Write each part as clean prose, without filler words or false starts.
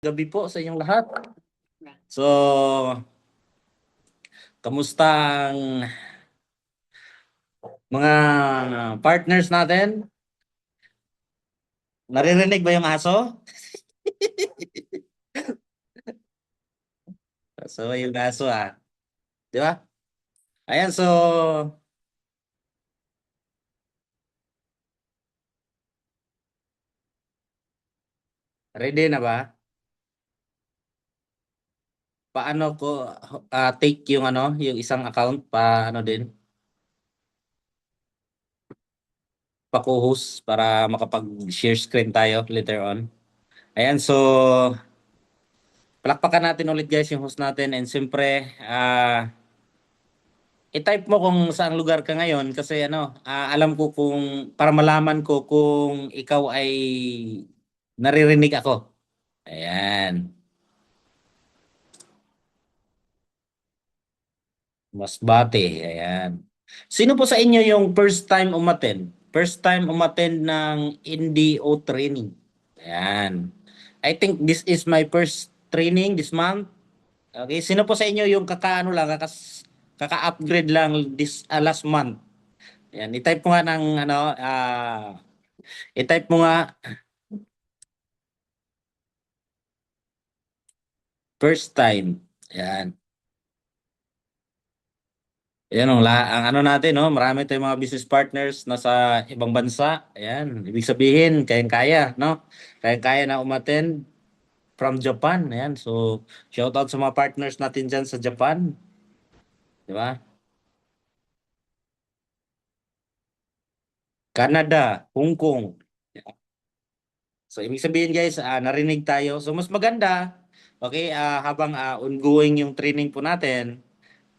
Gabi po sa inyong lahat. So, kamusta ang mga partners natin? Naririnig ba yung aso? So, yung aso Di ba? Ayan, so, ready na ba? Paano ko take yung yung isang account pa din, pa-co-host para makapag-share screen tayo later on. Ayan, so, palakpakan natin ulit guys yung host natin and siyempre, i-type mo kung saang lugar ka ngayon kasi alam ko kung para malaman ko kung ikaw ay naririnig ako. Ayan. Masbate. Ayan. Sino po sa inyo yung first time umattend? First time umattend ng NDO training. Ayan. I think this is my first training this month. Okay, sino po sa inyo yung kaka-upgrade lang this last month? Ayan, i-type mo nga ng i-type mo nga first time. Ayan. Ayan ang ano natin, no? Marami tayong mga business partners na sa ibang bansa. Ayan. Ibig sabihin, kayang-kaya, no? Kayang-kaya na umattend from Japan. Ayan. So, shout out sa mga partners natin dyan sa Japan. Di ba? Canada, Hong Kong. So, ibig sabihin guys, narinig tayo. So, mas maganda, okay, habang ongoing yung training po natin,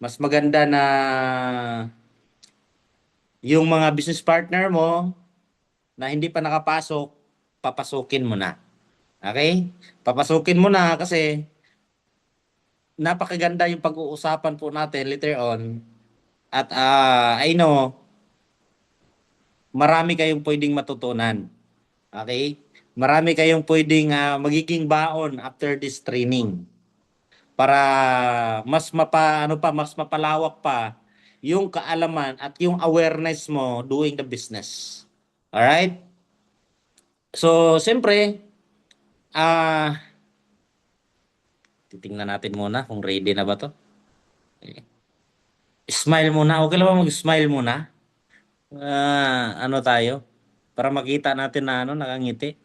mas maganda na yung mga business partner mo na hindi pa nakapasok, papasukin mo na. Okay? Papasukin mo na kasi napakaganda yung pag-uusapan po natin later on. At I know, marami kayong pwedeng matutunan. Okay? Marami kayong pwedeng magiging baon after this training para mas mapalawak pa yung kaalaman at yung awareness mo doing the business. Alright? So, siyempre, ah titingnan natin muna kung ready na ba to. Smile muna. Okay lang ba mag-smile muna? Ano tayo? Para makita natin na nakangiti.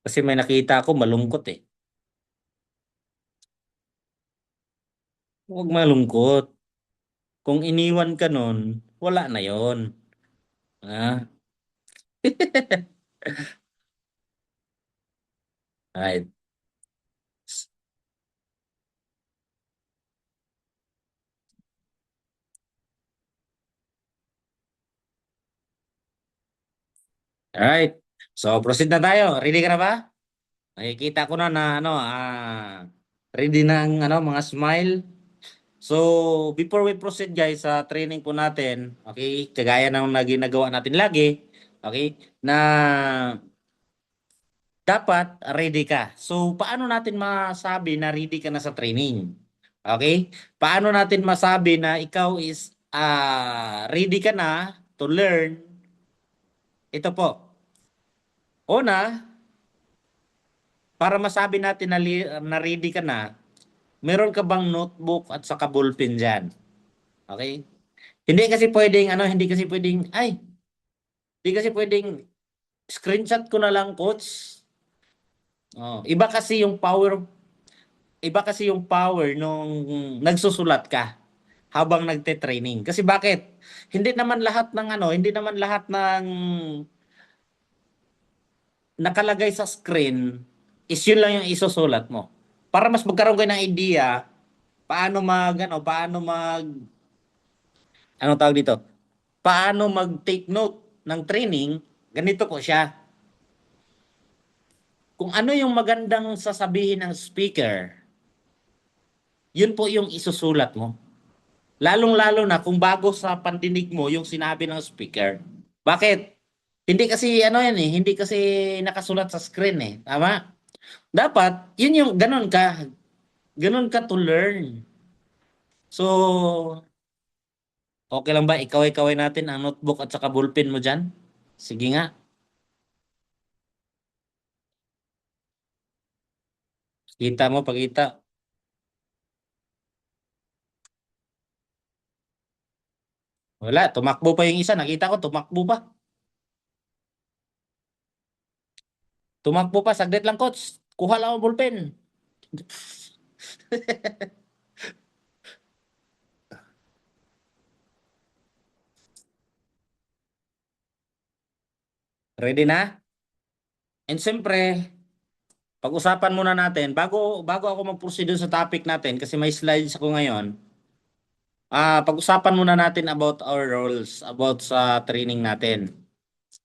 Kasi may nakita ako malungkot eh. Huwag malungkot. Kung iniwan ka nun, wala na yon. Ah, right. Alright. So, proceed na tayo. Ready ka na ba? Nakikita ko na ready na ang mga smile. So, before we proceed guys sa training po natin, okay, kagaya ng ginagawa natin lagi, okay, na dapat ready ka. So, paano natin masabi na ready ka na sa training? Okay? Paano natin masabi na ikaw is ready ka na to learn? Ito po. Una, para masabi natin na ready ka na, meron ka bang notebook at saka ballpen dyan? Okay? Hindi kasi pwedeng, hindi kasi pwedeng screenshot ko na lang, coach. Oh, iba kasi yung power nung nagsusulat ka habang nagte-training. Kasi bakit? Hindi naman lahat ng nakalagay sa screen is yun lang yung isusulat mo. Para mas magkaroon kayo ng idea paano ano tawag dito? Paano mag-take note ng training, ganito po siya. Kung ano yung magandang sasabihin ng speaker, yun po yung isusulat mo. Lalong-lalo na kung bago sa pandinig mo yung sinabi ng speaker. Bakit? Hindi kasi ano yan eh, hindi kasi nakasulat sa screen eh. Tama? Dapat, yun yung ganun ka to learn. So, okay lang ba? Ikaw-ikaway natin ang notebook at saka ballpen mo dyan? Sige nga. Kita mo, pagkita. Wala, tumakbo pa yung isa. Nakita ko, tumakbo pa. Tumakbo pa. Saglit lang, coach. Kuha lang ang ballpen. Ready na? And siyempre, pag-usapan muna natin, bago ako mag-proceed dun sa topic natin, kasi may slides ako ngayon, pag-usapan muna natin about our roles, about sa training natin.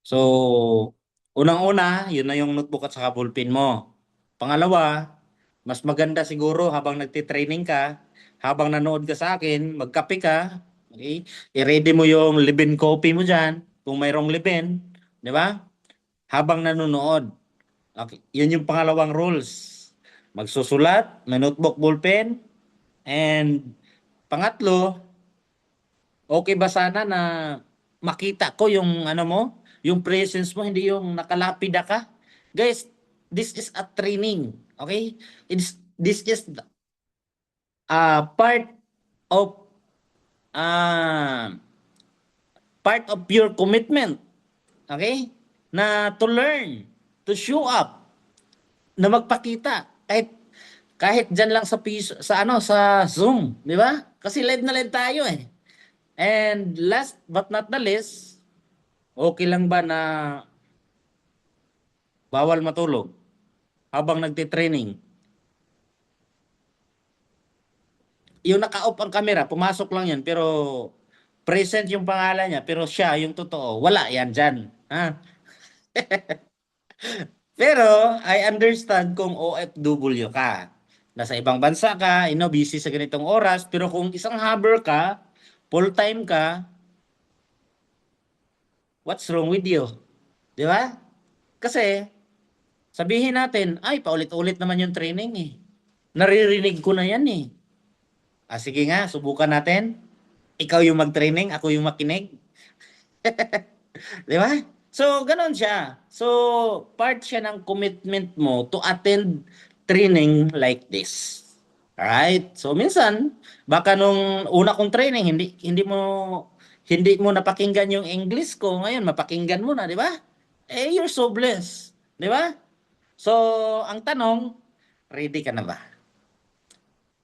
So, unang-una, yun na yung notebook at saka ballpen mo. Pangalawa, mas maganda siguro habang nagtitraining ka, habang nanood ka sa akin, magkape ka, okay? I-ready mo yung libin coffee mo dyan, kung mayroong libin, di ba? Habang nanonood. Okay. Yun yung pangalawang rules. Magsusulat, may notebook, ballpen, and pangatlo, okay ba sana na makita ko yung ano mo, yung presence mo, hindi yung nakalapida ka. Guys, this is a training, okay? This is part of uh, part of your commitment, okay? Na to learn, to show up, na magpakita kahit diyan lang sa piso, sa ano sa Zoom, di ba? Kasi live na live tayo eh. And last but not the least, okay lang ba na bawal matulog habang nagte-training? Yung naka-off ang camera, pumasok lang yan, pero present yung pangalan niya, pero siya, yung totoo, wala yan dyan. Ha? Pero, I understand kung OFW ka. Nasa ibang bansa ka, busy sa ganitong oras, pero kung isang hubber ka, full-time ka, what's wrong with you? Di ba? Kasi, sabihin natin, ay, paulit-ulit naman yung training eh. Naririnig ko na yan eh. Sige nga, subukan natin. Ikaw yung mag-training, ako yung makinig. Di ba? So, ganun siya. So, part siya ng commitment mo to attend training like this. Alright? So, minsan, baka nung una kong training, hindi mo napakinggan yung English ko. Ngayon, mapakinggan mo na, di ba? You're so blessed. Di ba? So, ang tanong, ready ka na ba?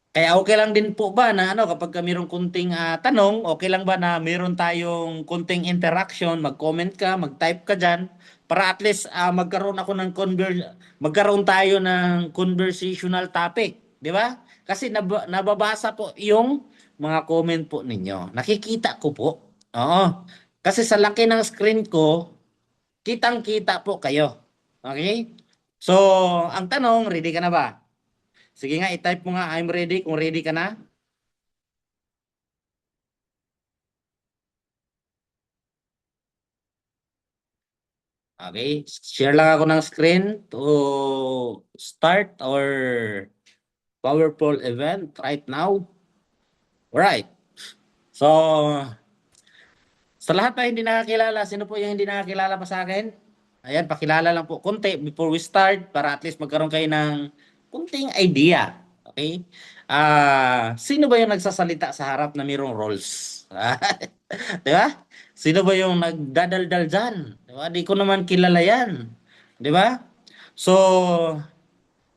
Kaya okay lang din po ba na ano kapag ka mayroong kunting tanong, okay lang ba na mayroon tayong kunting interaction, mag-comment ka, mag-type ka diyan para at least magkaroon tayo ng conversational topic, di ba? Kasi nababasa po yung mga comment po ninyo. Nakikita ko po. Oo. Kasi sa laki ng screen ko, kitang-kita po kayo. Okay? So, ang tanong, ready ka na ba? Sige nga, i-type mo nga, I'm ready, kung ready ka na. Okay, share lang ako ng screen to start our powerful event right now. Alright, so sa lahat na hindi nakakilala, sino po yung hindi nakakilala pa sa akin? Ayan, pakilala lang po konti before we start para at least magkaroon kayo ng kunting idea. Okay? Sino ba yung nagsasalita sa harap na mayroong roles? Di ba? Sino ba yung nagdadaldal dyan? Di ba? Di ko naman kilala yan. Di ba? So,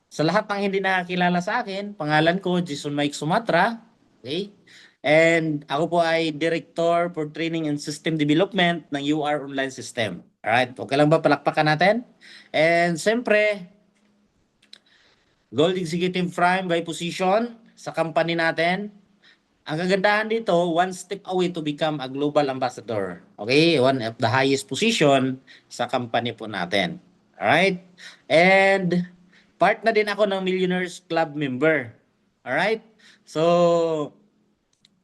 sa lahat ng hindi nakakilala sa akin, pangalan ko Jason Mike Sumatra. Okay? And ako po ay Director for Training and System Development ng UR Online System. Alright, okay lang ba palakpakan natin? And siyempre, Gold Executive Prime by position sa company natin. Ang kagandahan dito, one step away to become a global ambassador. Okay? One of the highest position sa company po natin. Alright? And part na din ako ng Millionaires Club member. Alright? So,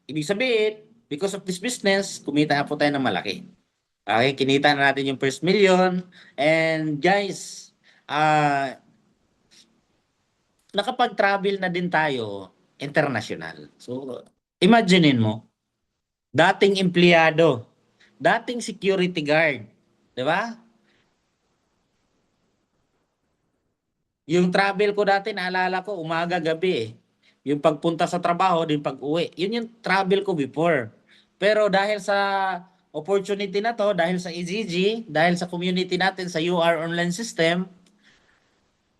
Ibig sabihin, because of this business, kumita po tayo ng malaki. Okay, kinita na natin yung first million. And guys, nakapag-travel na din tayo international. So, imaginein mo, dating empleyado, dating security guard, di ba? Yung travel ko dati, naalala ko, umaga, gabi eh. Yung pagpunta sa trabaho, din pag-uwi. Yun yung travel ko before. Pero dahil sa opportunity na to, dahil sa EGG, dahil sa community natin sa UR online system,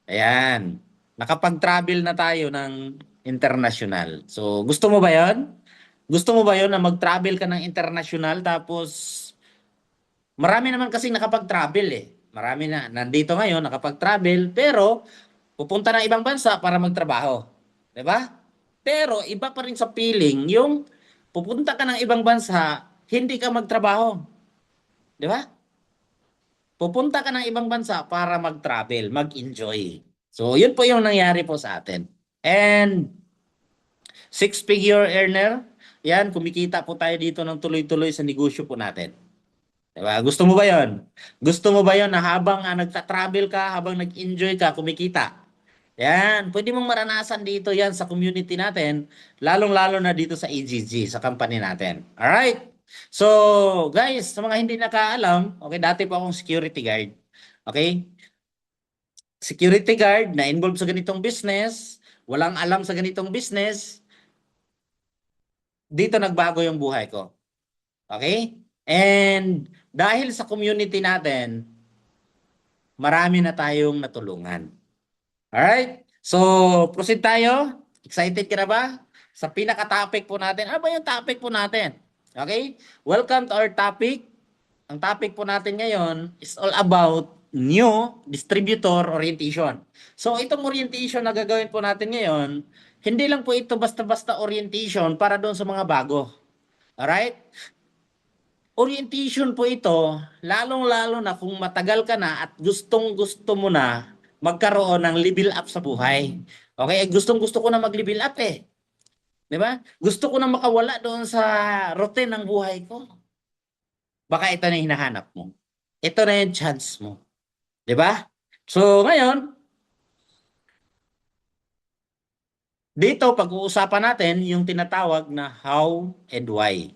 ayan, nakapag-travel na tayo ng international. So, gusto mo ba yon? Gusto mo ba yon na mag-travel ka ng international tapos marami naman kasi nakapag-travel eh. Marami na nandito ngayon nakapag-travel pero pupunta ng ibang bansa para magtrabaho. 'Di ba? Pero iba pa rin sa feeling yung pupunta ka ng ibang bansa, hindi ka magtrabaho. 'Di ba? Pupunta ka ng ibang bansa para mag-travel, mag-enjoy. So, yun po yung nangyari po sa atin. And six-figure earner, yan, kumikita po tayo dito ng tuloy-tuloy sa negosyo po natin. Diba? Gusto mo ba yon? Gusto mo ba yon na habang nagta-travel ka, habang nag-enjoy ka, kumikita? Yan, pwede mong maranasan dito yan sa community natin, lalong-lalo na dito sa EGG, sa company natin. Alright? So, guys, sa mga hindi nakaalam, okay, dati po akong security guard. Okay? Security guard na involved sa ganitong business, walang alam sa ganitong business, dito nagbago yung buhay ko. Okay? And dahil sa community natin, marami na tayong natulungan. Alright? So, proceed tayo. Excited ka na ba? Sa pinaka-topic po natin. Ano ba yung topic po natin? Okay? Welcome to our topic. Ang topic po natin ngayon is all about new distributor orientation. So, itong orientation na gagawin po natin ngayon, hindi lang po ito basta-basta orientation para doon sa mga bago. Alright? Orientation po ito, lalong-lalo na kung matagal ka na at gustong-gusto mo na magkaroon ng level up sa buhay. Okay, gustong-gusto ko na mag-level up eh. 'Di ba? Gusto ko na makawala doon sa routine ng buhay ko. Baka ito na yung hinahanap mo. Ito na yung chance mo. 'Di ba? So, ngayon, dito pag-uusapan natin yung tinatawag na how and why.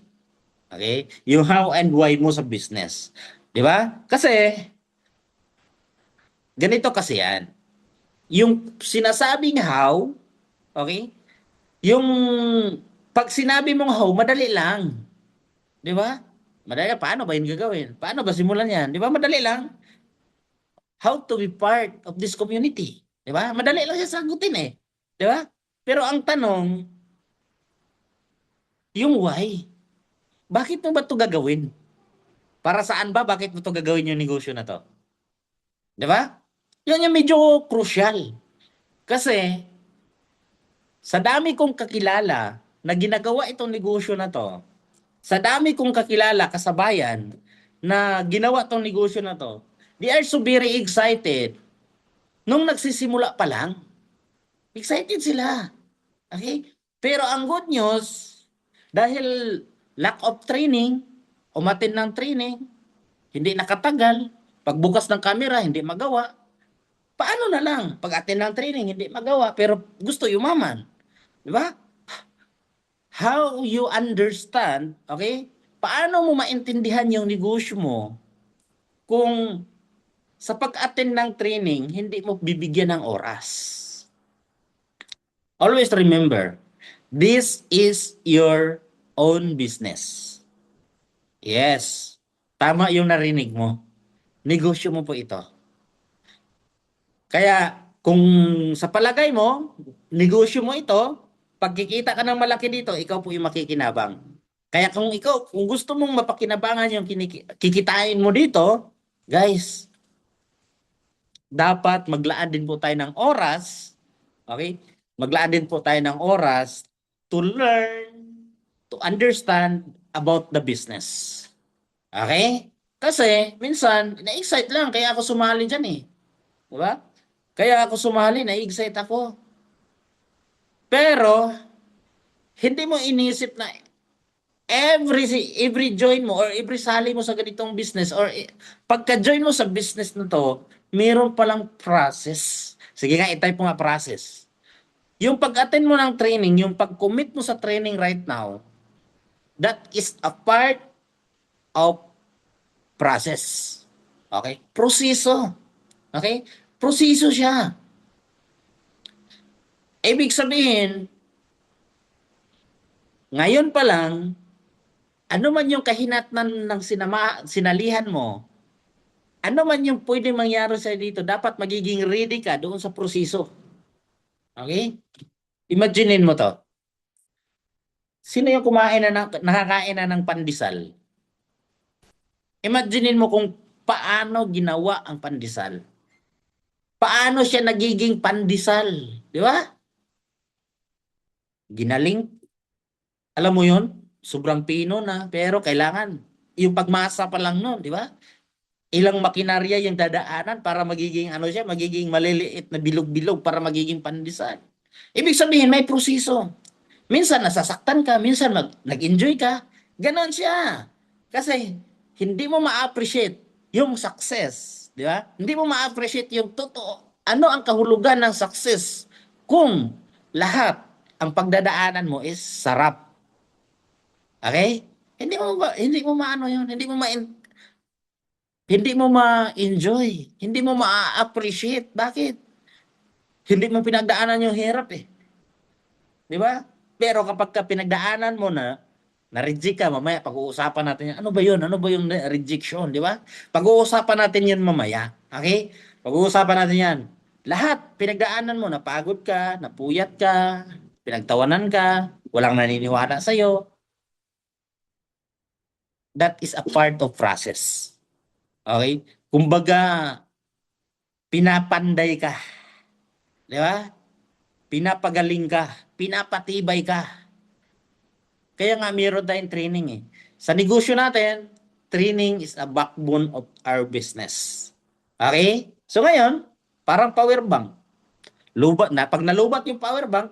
Okay? Yung how and why mo sa business. 'Di ba? Kasi ganito kasi yan. Yung sinasabing how, okay? Yung pag sinabi mong how, madali lang. Di ba? Madali lang. Paano ba yun gagawin? Paano ba simulan yan? Di ba? Madali lang. How to be part of this community. Di ba? Madali lang siya sagutin eh. Di ba? Pero ang tanong, yung why. Bakit mo ba ito gagawin? Para saan ba? Bakit mo ito gagawin yung negosyo na to? Di ba? Yun yung medyo crucial. Kasi, sa dami kong kakilala na ginagawa itong negosyo na to, sa dami kong kakilala, kasabayan, na ginawa tong negosyo na to, they are so very excited. Nung nagsisimula pa lang, excited sila. Okay? Pero ang good news, dahil lack of training, umatin ng training, hindi nakatagal, pagbukas ng camera, hindi magawa. Paano na lang? Pag-attend ng training, hindi magawa, pero gusto yumaman. Di ba? How you understand, okay? Paano mo maintindihan yung negosyo mo kung sa pag-attend ng training, hindi mo bibigyan ng oras? Always remember, this is your own business. Yes, tama yung narinig mo. Negosyo mo po ito. Kaya kung sa palagay mo, negosyo mo ito, pagkikita ka ng malaki dito, ikaw po yung makikinabang. Kaya kung ikaw, kung gusto mong mapakinabangan yung kikitain mo dito, guys, dapat maglaan din po tayo ng oras, okay? Maglaan din po tayo ng oras to learn, to understand about the business. Okay? Kasi, minsan, na-excite lang, kaya ako sumali dyan eh. Diba? Kaya ako sumali, na-excite ako. Pero, hindi mo inisip na every join mo or every sali mo sa ganitong business or pagka-join mo sa business na to, meron palang process. Sige nga, i-type mo nga process. Yung pag-attend mo ng training, yung pag-commit mo sa training right now, that is a part of process. Okay? Proseso. Okay? Proseso siya. Ibig sabihin, ngayon pa lang, ano man yung kahinatnan ng sinalihan mo, ano man yung pwede mangyari sa dito, dapat magiging ready ka doon sa proseso. Okay? Imaginein mo to. Sino yung nakakain na ng pandesal? Imaginein mo kung paano ginawa ang pandesal. Paano siya nagiging pandesal? Di ba? Ginaling. Alam mo yun? Sobrang pino na. Pero kailangan. Yung pagmasa pa lang nun. Di ba? Ilang makinarya yung dadaanan para magiging ano siya, magiging maliliit na bilog-bilog para magiging pandesal. Ibig sabihin, may proseso. Minsan nasasaktan ka, minsan nag-enjoy ka. Ganon siya. Kasi hindi mo ma-appreciate yung success. Di ba? Hindi mo ma-appreciate yung totoo. Ano ang kahulugan ng success kung lahat ang pagdadaanan mo is sarap. Okay? Hindi mo maano yun, hindi mo ma-enjoy, hindi mo ma-appreciate. Bakit? Hindi mo pinagdaanan yung hirap eh. Di ba? Pero kapag ka pinagdaanan mo na-reject ka, mamaya pag-uusapan natin yan. Ano ba yun? Ano ba yung rejection? Di ba? Pag-uusapan natin yan mamaya. Okay? Pag-uusapan natin yan. Lahat, pinagdaanan mo, napagod ka, napuyat ka, pinagtawanan ka, walang naniniwala sa'yo. That is a part of process. Okay? Kumbaga, pinapanday ka. Di ba? Pinapagaling ka. Pinapatibay ka. Kaya nga mayroon tayong training eh. Sa negosyo natin, training is a backbone of our business. Okay? So ngayon, parang power bank. Pag nalubat yung power bank,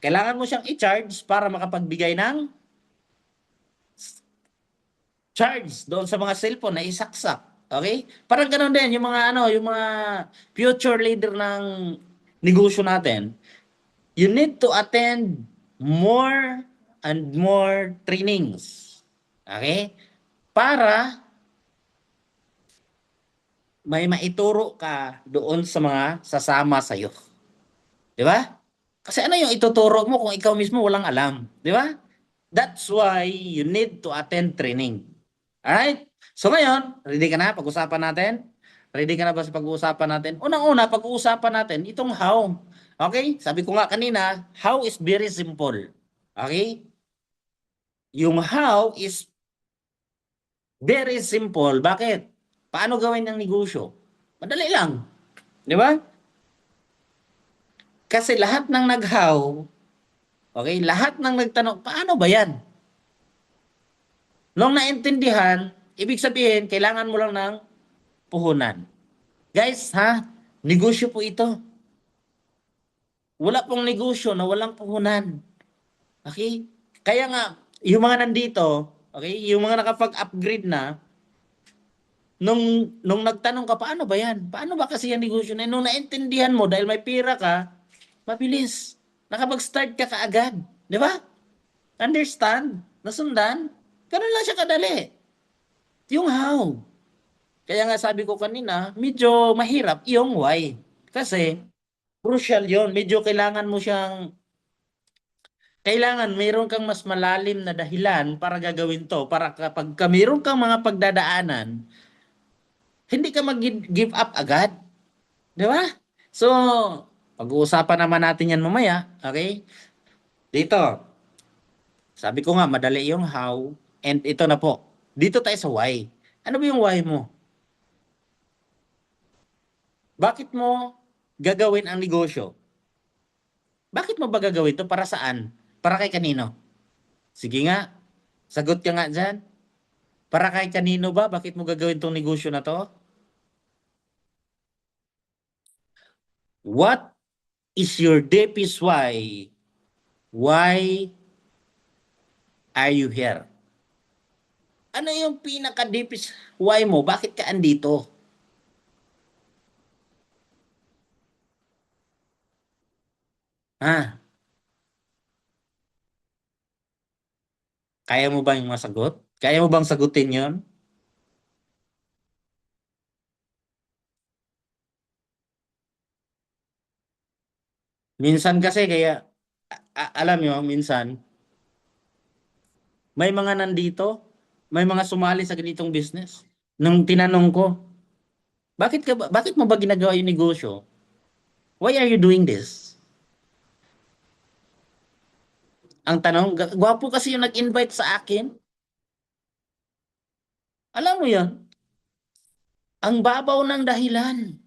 kailangan mo siyang i-charge para makapagbigay ng charge doon sa mga cellphone na isaksak. Okay? Parang ganoon din yung mga future leader ng negosyo natin. You need to attend more and more trainings. Okay? Para may maituro ka doon sa mga sasama sa iyo. 'Di ba? Kasi ano yung ituturo mo kung ikaw mismo walang alam, 'di ba? That's why you need to attend training. Alright? So ngayon, ready ka na? Pag-usapan natin? Ready ka na ba sa pag-uusapan natin? Unang-una, pag-uusapan natin itong how. Okay? Sabi ko nga kanina, how is very simple. Okay? Yung how is very simple. Bakit? Paano gawin ng negosyo? Madali lang. Di ba? Kasi lahat ng nag-how, okay, lahat ng nagtanong, paano ba yan? Nung naintindihan, ibig sabihin, kailangan mo lang ng puhunan. Guys, ha? Negosyo po ito. Wala pong negosyo na walang puhunan. Okay? Kaya nga, yung mga nandito, okay, yung mga nakapag-upgrade na, nung nagtanong ka, paano ba yan? Paano ba kasi yung negosyo na yan? Nung naintindihan mo, dahil may pira ka, mabilis. Nakapag-start ka kaagad. Di ba? Understand? Nasundan? Ganun lang siya kadali. Yung how. Kaya nga sabi ko kanina, medyo mahirap yung why. Kasi, crucial yon. Medyo kailangan mayroon kang mas malalim na dahilan para gagawin to. Para kapag mayroon kang mga pagdadaanan, hindi ka mag-give up agad. Di ba? So, pag-uusapan naman natin yan mamaya. Okay? Dito, sabi ko nga, madali yung how. And ito na po. Dito tayo sa why. Ano ba yung why mo? Bakit mo gagawin ang negosyo? Bakit mo ba gagawin ito? Para saan? Para kay kanino? Sige nga, sagot ka nga dyan. Para kay kanino ba? Bakit mo gagawin itong negosyo na to? What is your deepest why? Why are you here? Ano yung pinaka-deepest why mo? Bakit ka andito? Ha? Kaya mo bang masagot? Kaya mo bang sagutin yon? Minsan kasi kaya, alam nyo, minsan, may mga nandito, may mga sumali sa ganitong business. Nung tinanong ko, bakit mo ba ginagawa yung negosyo? Why are you doing this? Ang tanong, gwapo kasi yung nag-invite sa akin. Alam mo yan, ang babaw ng dahilan.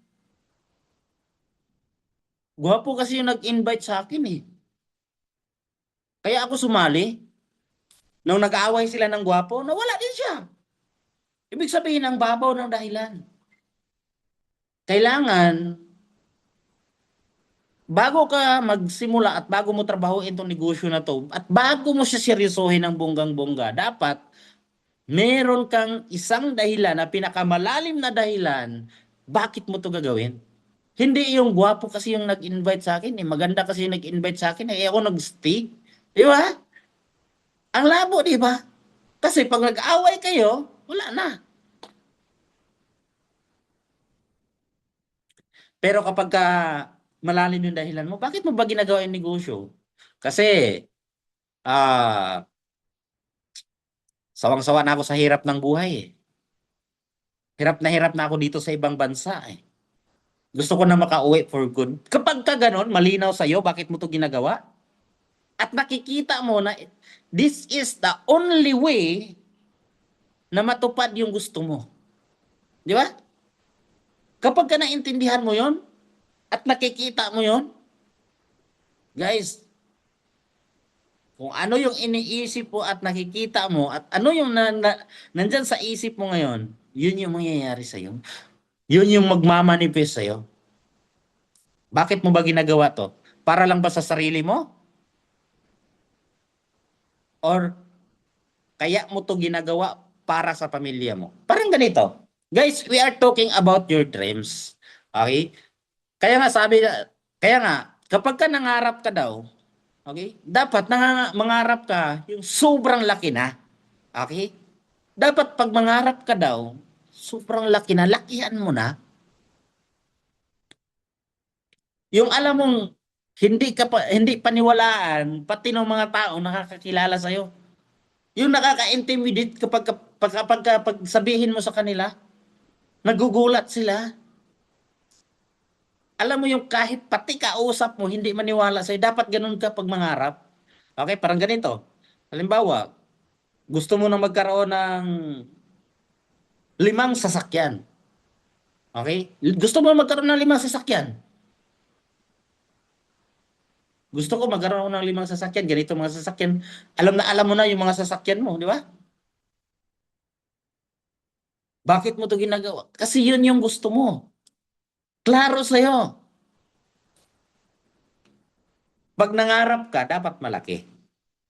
Gwapo kasi yung nag-invite sa akin eh. Kaya ako sumali. Nung nag-aaway sila ng gwapo, nawala din siya. Ibig sabihin, ang babaw ng dahilan. Kailangan, bago ka magsimula at bago mo trabahuin itong negosyo na to, at bago mo siya seryosohin ng bonggang-bongga, dapat meron kang isang dahilan na pinakamalalim na dahilan, bakit mo to gagawin? Hindi yung gwapo kasi yung nag-invite sa akin, eh. Maganda kasi yung nag-invite sa akin, eh. Ako nag-stay. Di ba? Ang labo, di ba? Kasi pag nag-away kayo, wala na. Pero kapag ka malalim yung dahilan mo, bakit mo ba ginagawa yung negosyo? Kasi, ah, sawang-sawa na ako sa hirap ng buhay eh. Hirap na ako dito sa ibang bansa eh. Gusto ko na makauwi for good. Kapag ka ganon, malinaw sa'yo, bakit mo to ginagawa? At nakikita mo na this is the only way na matupad yung gusto mo. Di ba? Kapag ka naintindihan mo yon at nakikita mo yon, guys, kung ano yung iniisip mo at nakikita mo at ano yung nandyan sa isip mo ngayon, yun yung mangyayari sa'yo. Yun yung magmamanifest sa'yo. Bakit mo ba ginagawa to? Para lang ba sa sarili mo? Or kaya mo to ginagawa para sa pamilya mo? Parang ganito. Guys, we are talking about your dreams. Okay? Kaya nga sabi, kaya nga, kapag ka nangarap ka daw, okay, dapat mangarap ka yung sobrang laki na. Okay? Dapat pag mangarap ka daw, sobrang laki na, lakihan mo na. Yung alam mong hindi paniwalaan pati ng mga tao nakakakilala sa iyo. Yung nakaka-intimidate kapag sabihin mo sa kanila, nagugulat sila. Alam mo yung kahit pati kausap mo hindi maniwala sa'yo, dapat ganun ka pag mangarap. Okay, parang ganito. Halimbawa, gusto mo na magkaroon ng 5 sasakyan. Okay? Gusto mo magkaroon ng 5 sasakyan. Gusto ko magkaroon ng 5 sasakyan, ganito mga sasakyan. Alam mo na yung mga sasakyan mo, di ba? Bakit mo to ginagawa? Kasi yun yung gusto mo. Klaro sa'yo. Pag nangarap ka, dapat malaki.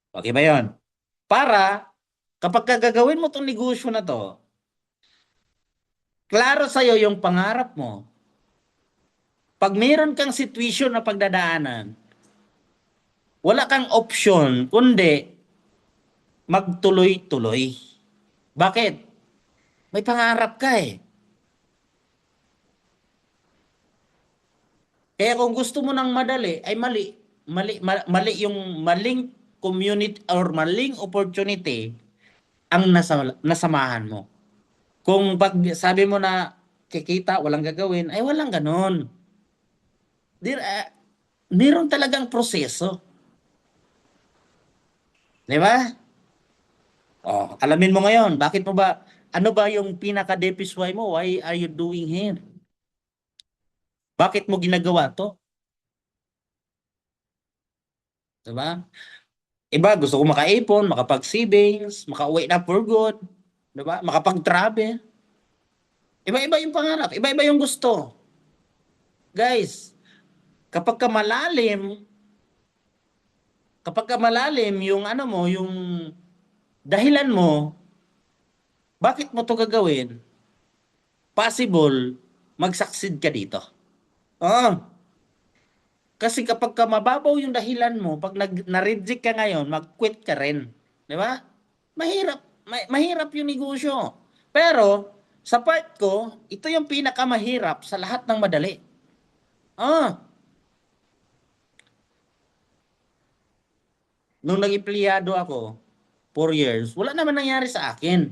Okay ba yun? Para, kapag gagawin mo tong negosyo na to, klaro sa'yo yung pangarap mo. Pag mayroon kang situation na pagdadaanan, wala kang option, kundi magtuloy-tuloy. Bakit? May pangarap ka eh. Kaya kung gusto mo ng madali, ay mali. Mali yung maling community or maling opportunity ang nasamahan mo. Kung pag sabi mo na kikita, walang gagawin, ay walang ganon. Meron talagang proseso. Di ba? Oh, alamin mo ngayon, ano ba yung pinaka-deepest why mo? Why are you doing here? Bakit mo ginagawa to? Di ba? Iba, gusto ko makaipon, makapag-savings, makauwi na for good. Di ba? Makapag-travel. Iba-iba yung pangarap, iba-iba yung gusto. Guys, kapag ka malalim, kapag ka malalim yung ano mo, yung dahilan mo, Bakit mo to gagawin? Possible, mag-succeed ka dito. Oo. Kasi kapag ka mababaw yung dahilan mo, pag na-reject ka ngayon, mag-quit ka rin. Di ba? Mahirap. Mahirap yung negosyo. Pero, sa part ko, ito yung pinakamahirap sa lahat ng madali. Ah, nung nag-empleyado ako, 4 years, wala naman nangyari sa akin.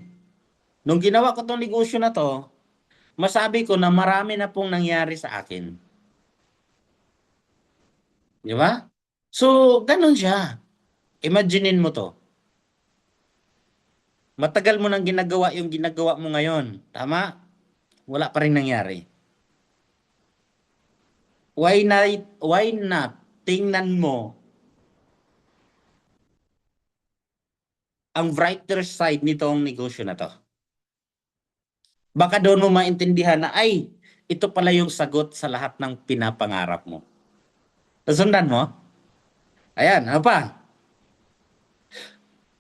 Nung ginawa ko tong negosyo na to, masabi ko na marami na pong nangyari sa akin. Di ba? So, ganun siya. Imaginein mo to. Matagal mo nang ginagawa yung ginagawa mo ngayon. Tama? Wala pa rin nangyari. Why not tingnan mo ang brighter side nitong negosyo na to? Baka doon mo maintindihan na ay, ito pala yung sagot sa lahat ng pinapangarap mo. Nasundan mo? Ayan, ano pa?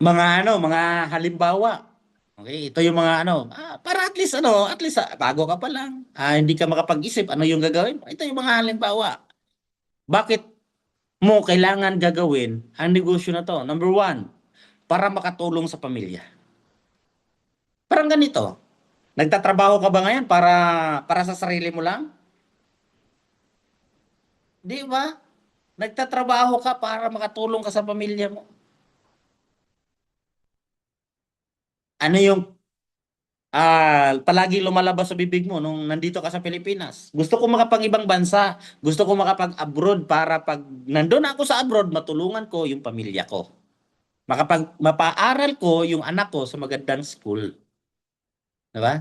Mga halimbawa. Okay, ito yung mga para at least bago ka pa lang. Hindi ka makapag-isip ano yung gagawin mo. Ito yung mga halimbawa. Bakit mo kailangan gagawin ang negosyo na to? Number one, para makatulong sa pamilya. Parang ganito. Nagtatrabaho ka ba ngayon para sa sarili mo lang? Di ba? Nagtatrabaho ka para makatulong ka sa pamilya mo. Ano yung palagi lumalabas sa bibig mo nung nandito ka sa Pilipinas? Gusto ko makapag-ibang bansa. Gusto ko makapag-abroad para pag nandun ako sa abroad, matulungan ko yung pamilya ko. Mapaaral ko yung anak ko sa magandang school. Di ba?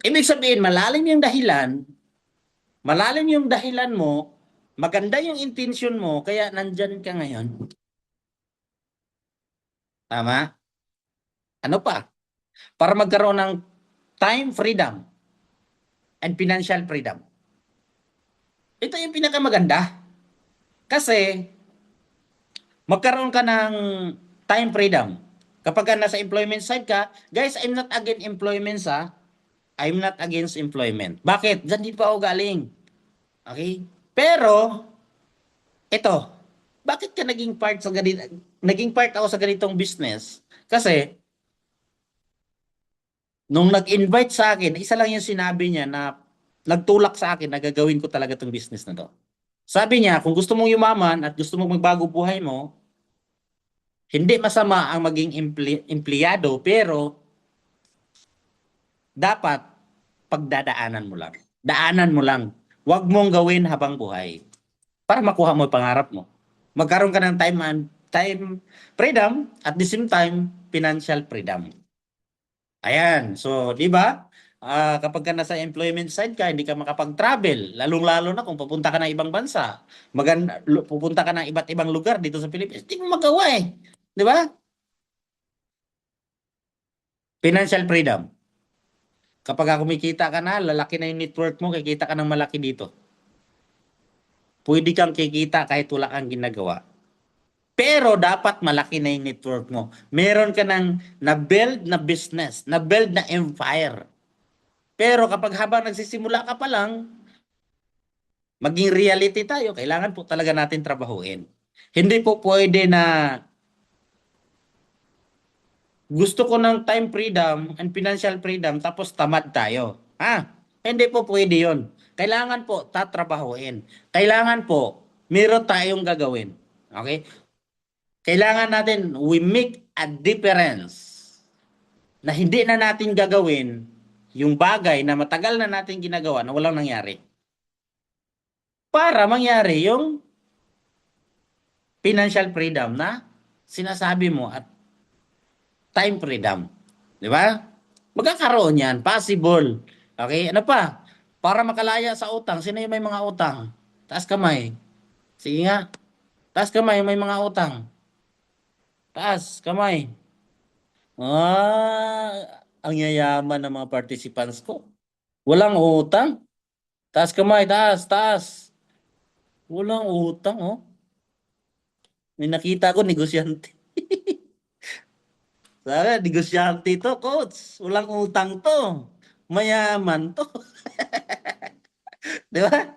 Ibig sabihin, malalim yung dahilan mo, maganda yung intention mo, kaya nandyan ka ngayon. Tama? Ano pa? Para magkaroon ng time freedom and financial freedom. Ito yung pinakamaganda. Kasi, magkaroon ka ng time freedom. Kapag ka nasa employment side ka, guys, I'm not against employment I'm not against employment. Bakit? Diyan din pa ako galing. Okay? Pero, ito, bakit ka naging part ako sa ganitong business? Kasi, nung nag-invite sa akin, isa lang yung sinabi niya na nagtulak sa akin na gagawin ko talaga tong business na to. Sabi niya, kung gusto mong yumaman at gusto mong magbago buhay mo, hindi masama ang maging empleyado, pero dapat pagdadaanan mo lang. Daanan mo lang. Huwag mong gawin habang buhay para makuha mo yung pangarap mo. Magkaroon ka ng time freedom at the same time financial freedom. Ayan. So, di ba? Kapag ka nasa employment side ka, hindi ka makapag-travel, lalong-lalo na kung pupunta ka ng ibang bansa, pupunta ka ng iba't ibang lugar dito sa Pilipinas, hindi mo magawa eh. Di ba? Financial freedom. Kapag kumikita ka na, lalaki na yung network mo, kikita ka ng malaki dito. Pwede kang kikita kahit wala kang ginagawa. Pero dapat malaki na yung network mo. Meron ka ng na-build na business, na-build na empire. Pero kapag habang nagsisimula ka pa lang, maging reality tayo, kailangan po talaga natin trabahuin. Hindi po pwede na gusto ko ng time freedom and financial freedom tapos tamad tayo. Hindi po pwede yun. Kailangan po tatrabahuin. Kailangan po meron tayong gagawin. Okay? Kailangan natin we make a difference na hindi na natin gagawin yung bagay na matagal na natin ginagawa na walang nangyari. Para mangyari yung financial freedom na sinasabi mo at time freedom. Di ba? Magkakaroon yan. Possible. Okay? Ano pa? Para makalaya sa utang. Sino yung may mga utang? Taas kamay. Sige nga. Taas kamay yung may mga utang. Taas kamay. Ang yayaman ng mga participants ko. Walang utang. Taas kamay. Taas. Taas. Walang utang, oh. May nakita ko, negosyante. Sana negosyante to, coach. Walang utang to. Mayaman to. Di ba?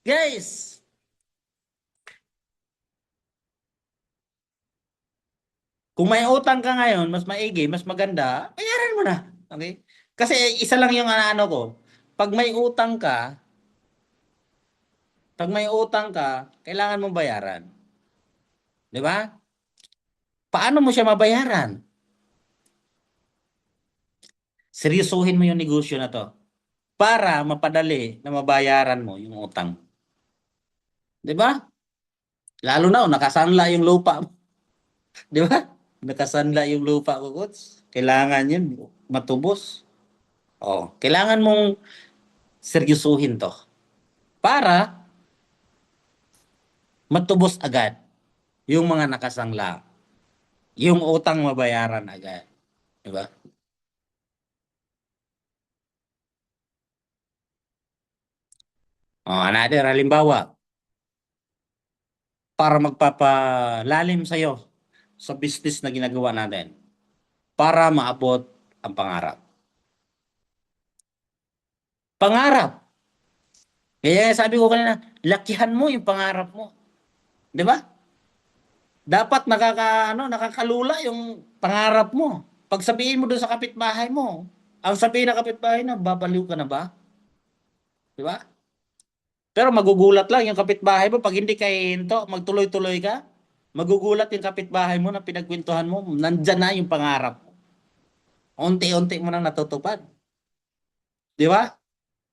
Guys, kung may utang ka ngayon, mas maigi, mas maganda, bayaran mo na. Okay? Kasi isa lang yung ano ko. Pag may utang ka, kailangan mong bayaran. Di ba? Paano mo siya mabayaran? Seryosohin mo yung negosyo na to para mapadali na mabayaran mo yung utang. Di ba? Lalo na kung nakasanla yung lupa mo. Di ba? Nakasanla yung lupa ko, coach. Kailangan yun matubos. Oh, kailangan mong seryosohin to para matubos agad yung mga nakasangla. Yung utang mabayaran agad. Di ba? Oh, another halimbawa, para magpapalalim sa'yo sa business na ginagawa natin para maabot ang pangarap. Pangarap. Kaya sabi ko kanina, lakihan mo yung pangarap mo. 'Di ba? Dapat nakakalula yung pangarap mo. Pag sabihin mo doon sa kapitbahay mo, ang sabihin ng kapitbahay na, babaliw ka na ba? 'Di ba? Pero magugulat lang yung kapitbahay mo pag hindi ka hinto, magtuloy-tuloy ka. Magugulat yung kapitbahay mo na pinagkwentuhan mo, nandyan na yung pangarap mo. Unti-unti mo nang natutupad. 'Di ba?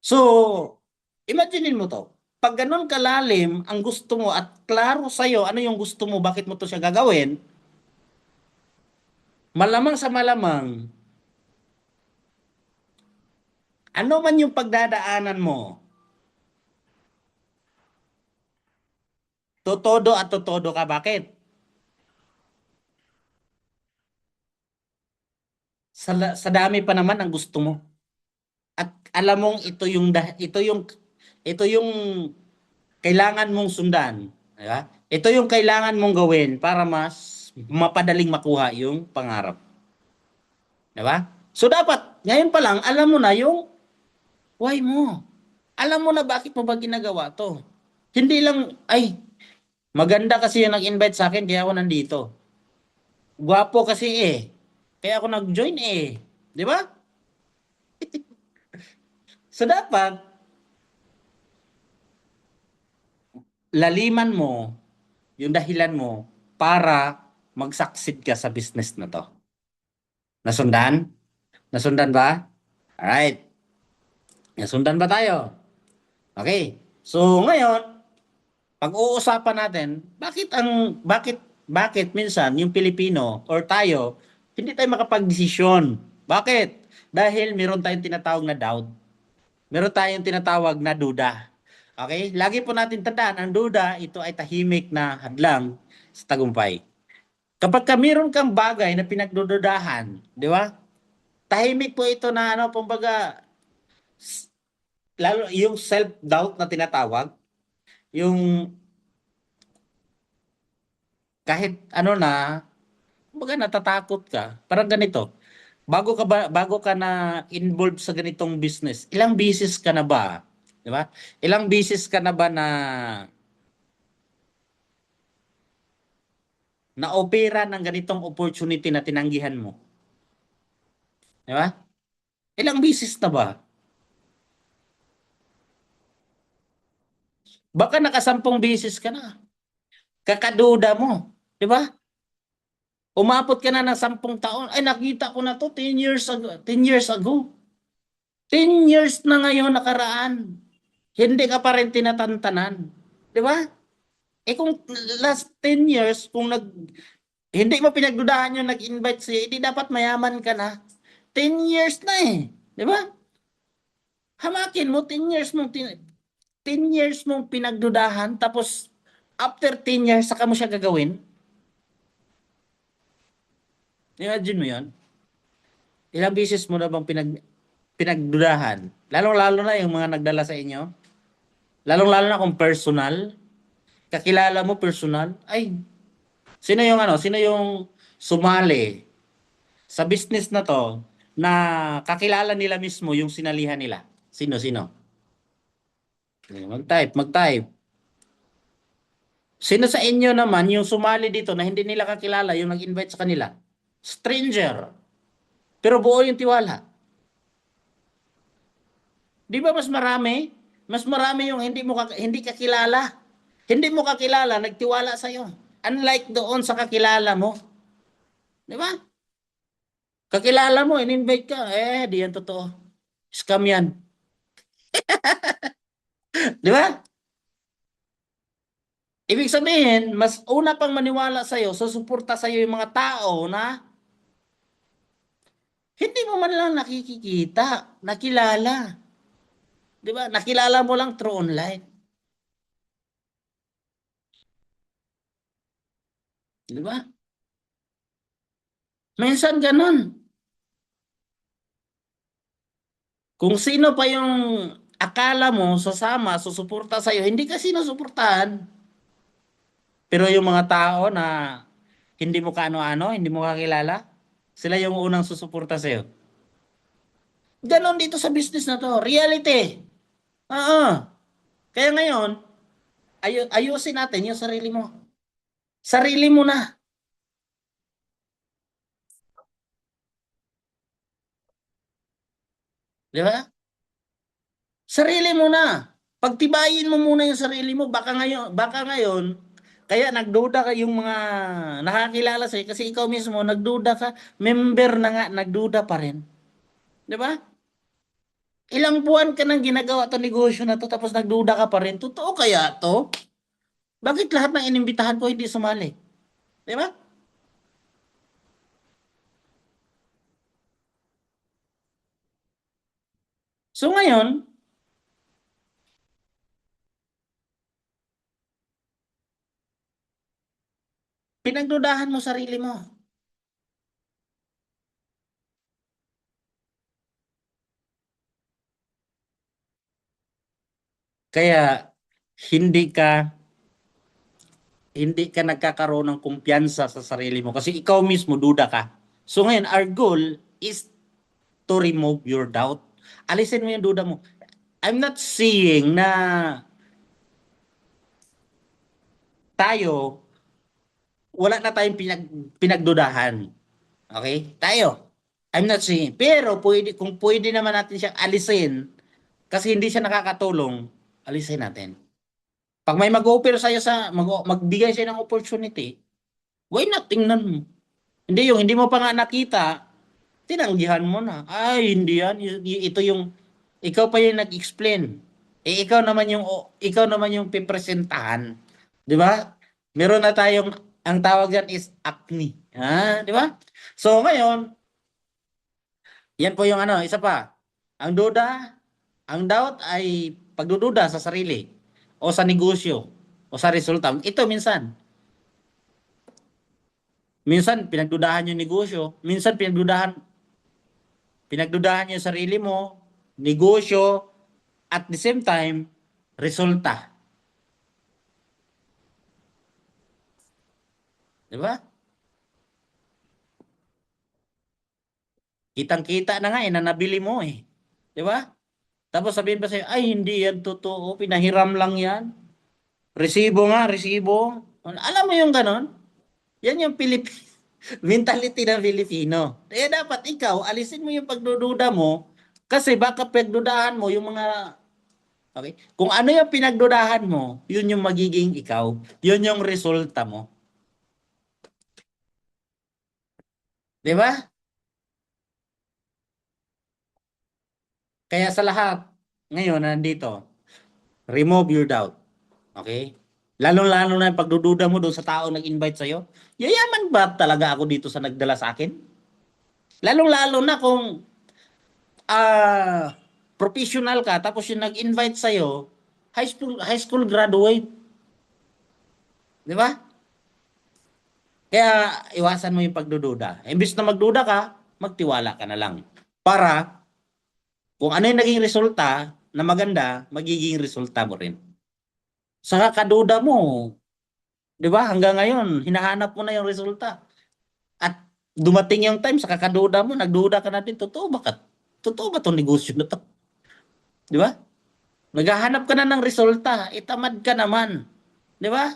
So, imaginein mo to. Pag ganun kalalim ang gusto mo at klaro sa'yo ano yung gusto mo, bakit mo to siya gagawin, malamang sa malamang, ano man yung pagdadaanan mo, totodo at totodo ka. Bakit? Sa dami pa naman ang gusto mo. At alam mong ito yung kailangan mong sundan. Di ba? Ito yung kailangan mong gawin para mas mapadaling makuha yung pangarap. Di ba? So dapat, ngayon pa lang, alam mo na yung why mo. Alam mo na bakit mo ba ginagawa to. Hindi lang, ay, maganda kasi yung nag-invite sa akin, kaya ako nandito. Gwapo kasi eh. Kaya ako nag-join eh. Di ba? So dapat, laliman mo yung dahilan mo para mag-succeed ka sa business na to. Nasundan? Nasundan ba? Alright. Nasundan ba tayo? Okay. So ngayon, pag-uusapan natin, bakit minsan yung Pilipino or tayo hindi tayo makapagdesisyon. Bakit? Dahil meron tayong tinatawag na doubt. Meron tayong tinatawag na duda. Okay? Lagi po natin tandaan, ang duda, ito ay tahimik na hadlang sa tagumpay. Kapag meron kang bagay na pinagdududahan, di ba? Tahimik po ito na kumbaga, lalo yung self-doubt na tinatawag, yung kahit kumbaga natatakot ka. Parang ganito. Bago ka na involved sa ganitong business, ilang beses ka na ba? Di ba? Ilang beses ka na ba na-opera ng ganitong opportunity na tinanggihan mo? Di ba? Ilang beses na ba? Baka nakasampung beses ka na. Kakaduda mo. Di ba? Umabot ka na ng 10 taon. Ay, nakita ko na to 10 years ago. 10 years ago. 10 years na ngayon nakaraan. Hindi ka pa rin tinatantanan. Di ba? Eh kung last 10 years, kung hindi mo pinagdudahan yung nag-invite sa'yo, hindi dapat mayaman ka na. 10 years na eh. Di ba? Hamakin mo, 10 years mong pinagdudahan, tapos after 10 years, saka mo siya gagawin. Imagine mo yon. Ilang beses mo na bang pinagdudahan? Lalong-lalo na yung mga nagdala sa inyo. Lalong-lalo na kung personal. Kakilala mo personal. Ay, sino yung sumali? sa business na to na kakilala nila mismo yung sinalihan nila? Sino, sino? Mag-type, mag-type. Sino sa inyo naman yung sumali dito na hindi nila kakilala yung nag-invite sa kanila? Stranger. Pero buo yung tiwala. Di ba mas marami? Mas marami yung hindi kakilala. Hindi mo kakilala, nagtiwala sa iyo. Unlike doon sa kakilala mo. Di ba? Kakilala mo, in-invite ka. Di yan totoo. Scam yan. Di ba? Ibig sabihin, mas una pang maniwala sa'yo, susuporta sa'yo yung mga tao na hindi mo man lang nakikikita, nakilala. Di ba? Nakilala mo lang through online. Di ba? Minsan ganun. Kung sino pa yung akala mo sasama, susuporta sa'yo, hindi ka sinusuportahan. Pero yung mga tao na hindi mo kaano-ano, hindi mo kakilala, sila yung unang susuporta sa'yo. Ganon dito sa business na to. Reality. Oo. Kaya ngayon, ayusin natin yung sarili mo. Sarili mo na. Di ba? Sarili mo na. Pagtibayin mo muna yung sarili mo. Baka ngayon, kaya nagduda ka yung mga nakakilala sa'yo kasi ikaw mismo nagduda ka, member na nga, nagduda pa rin. Di ba? Ilang buwan ka nang ginagawa to negosyo na to tapos nagduda ka pa rin. Totoo kaya to? Bakit lahat ng inimbitahan ko hindi sumali? Di ba? So ngayon, pinagdudahan mo sarili mo. Kaya hindi ka hindi ka nagkakaroon ng kumpiyansa sa sarili mo kasi ikaw mismo duda ka. So ngayon, our goal is to remove your doubt. Alisin mo yung duda mo. I'm not saying na tayo, wala na tayong pinagdudahan. Okay? Tayo. I'm not saying. Pero kung pwede naman natin siyang alisin kasi hindi siya nakakatulong, alisin natin. Pag may mag-offer sa'yo magbigay sa'yo ng opportunity, why not tingnan mo? Hindi yung hindi mo pa nga nakita, tinanggihan mo na. Ay, hindi yan. Ito yung, ikaw pa yung nag-explain. Ikaw naman yung pipresentahan. Di ba? Meron na tayong, ang tawag yan is acne. Di ba? So, ngayon, yan po yung ano, isa pa. Ang doubt ay pagdududa sa sarili o sa negosyo o sa resulta. Ito minsan pinagdudahan yung negosyo, minsan pinagdudahan yung sarili mo, negosyo, at the same time, resulta. Di ba? Kitang-kita na nga na nabili mo eh. Di ba? Tapos sabihin pa sa'yo, ay hindi yan totoo, pinahiram lang yan. Resibo nga, resibo. Alam mo yung ganon? Yan yung mentality ng Pilipino. Kaya dapat ikaw, alisin mo yung pagdududa mo kasi baka pagdudahan mo yung mga, okay? Kung ano yung pinagdudahan mo, yun yung magiging ikaw. Yun yung resulta mo. Di ba? Kaya sa lahat, ngayon, nandito, remove your doubt. Okay? Lalo-lalo na yung pagdududa mo doon sa tao nag-invite sa'yo. Yayaman ba talaga ako dito sa nagdala sa akin? Lalong-lalo na kung ah professional ka tapos yung nag-invite sa'yo, high school graduate. Di ba? Kaya iwasan mo yung pagdududa. Imbis na magduda ka, magtiwala ka na lang. Para kung ano yung naging resulta na maganda, magiging resulta mo rin. Sa kakaduda mo, di ba? Hanggang ngayon, hinahanap mo na yung resulta. At Dumating yung time sa kakaduda mo, nagduda ka na din, totoo ba ka? Totoo ba 'tong negosyo na 'to? 'Di ba? Naghahanap ka na ng resulta, itamad ka naman, 'di ba?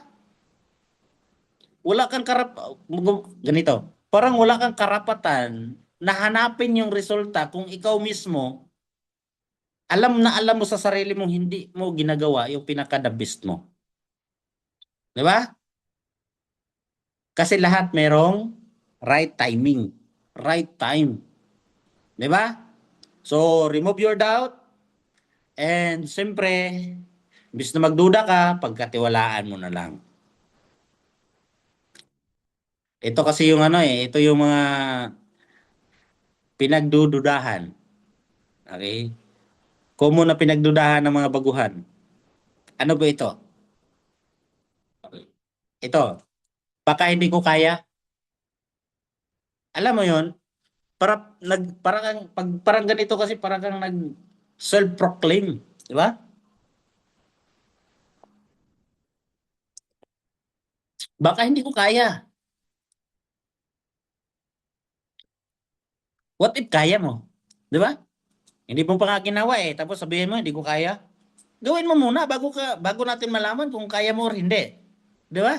Wala kang ganito, parang wala kang karapatan na hanapin yung resulta kung ikaw mismo alam mo sa sarili mong hindi mo ginagawa yung pinaka-the best mo. 'Di ba? Kasi lahat merong right timing, right time. 'Di ba? So, remove your doubt and siyempre, imbis na magduda ka, pagkatiwalaan mo na lang. Ito kasi yung ano ito yung mga pinagdududahan. Okay? Common na pinagdudahan ng mga baguhan. Ano ba ito? Ito, baka hindi ko kaya. Alam mo yon, parang parang ganito kasi parang kang nag self-proclaim, di ba? Baka hindi ko kaya. What if kaya mo? Di ba? Hindi mo pa nga ginawa tapos sabihin mo hindi ko kaya. Gawin mo muna bago natin malaman kung kaya mo or hindi. Di ba?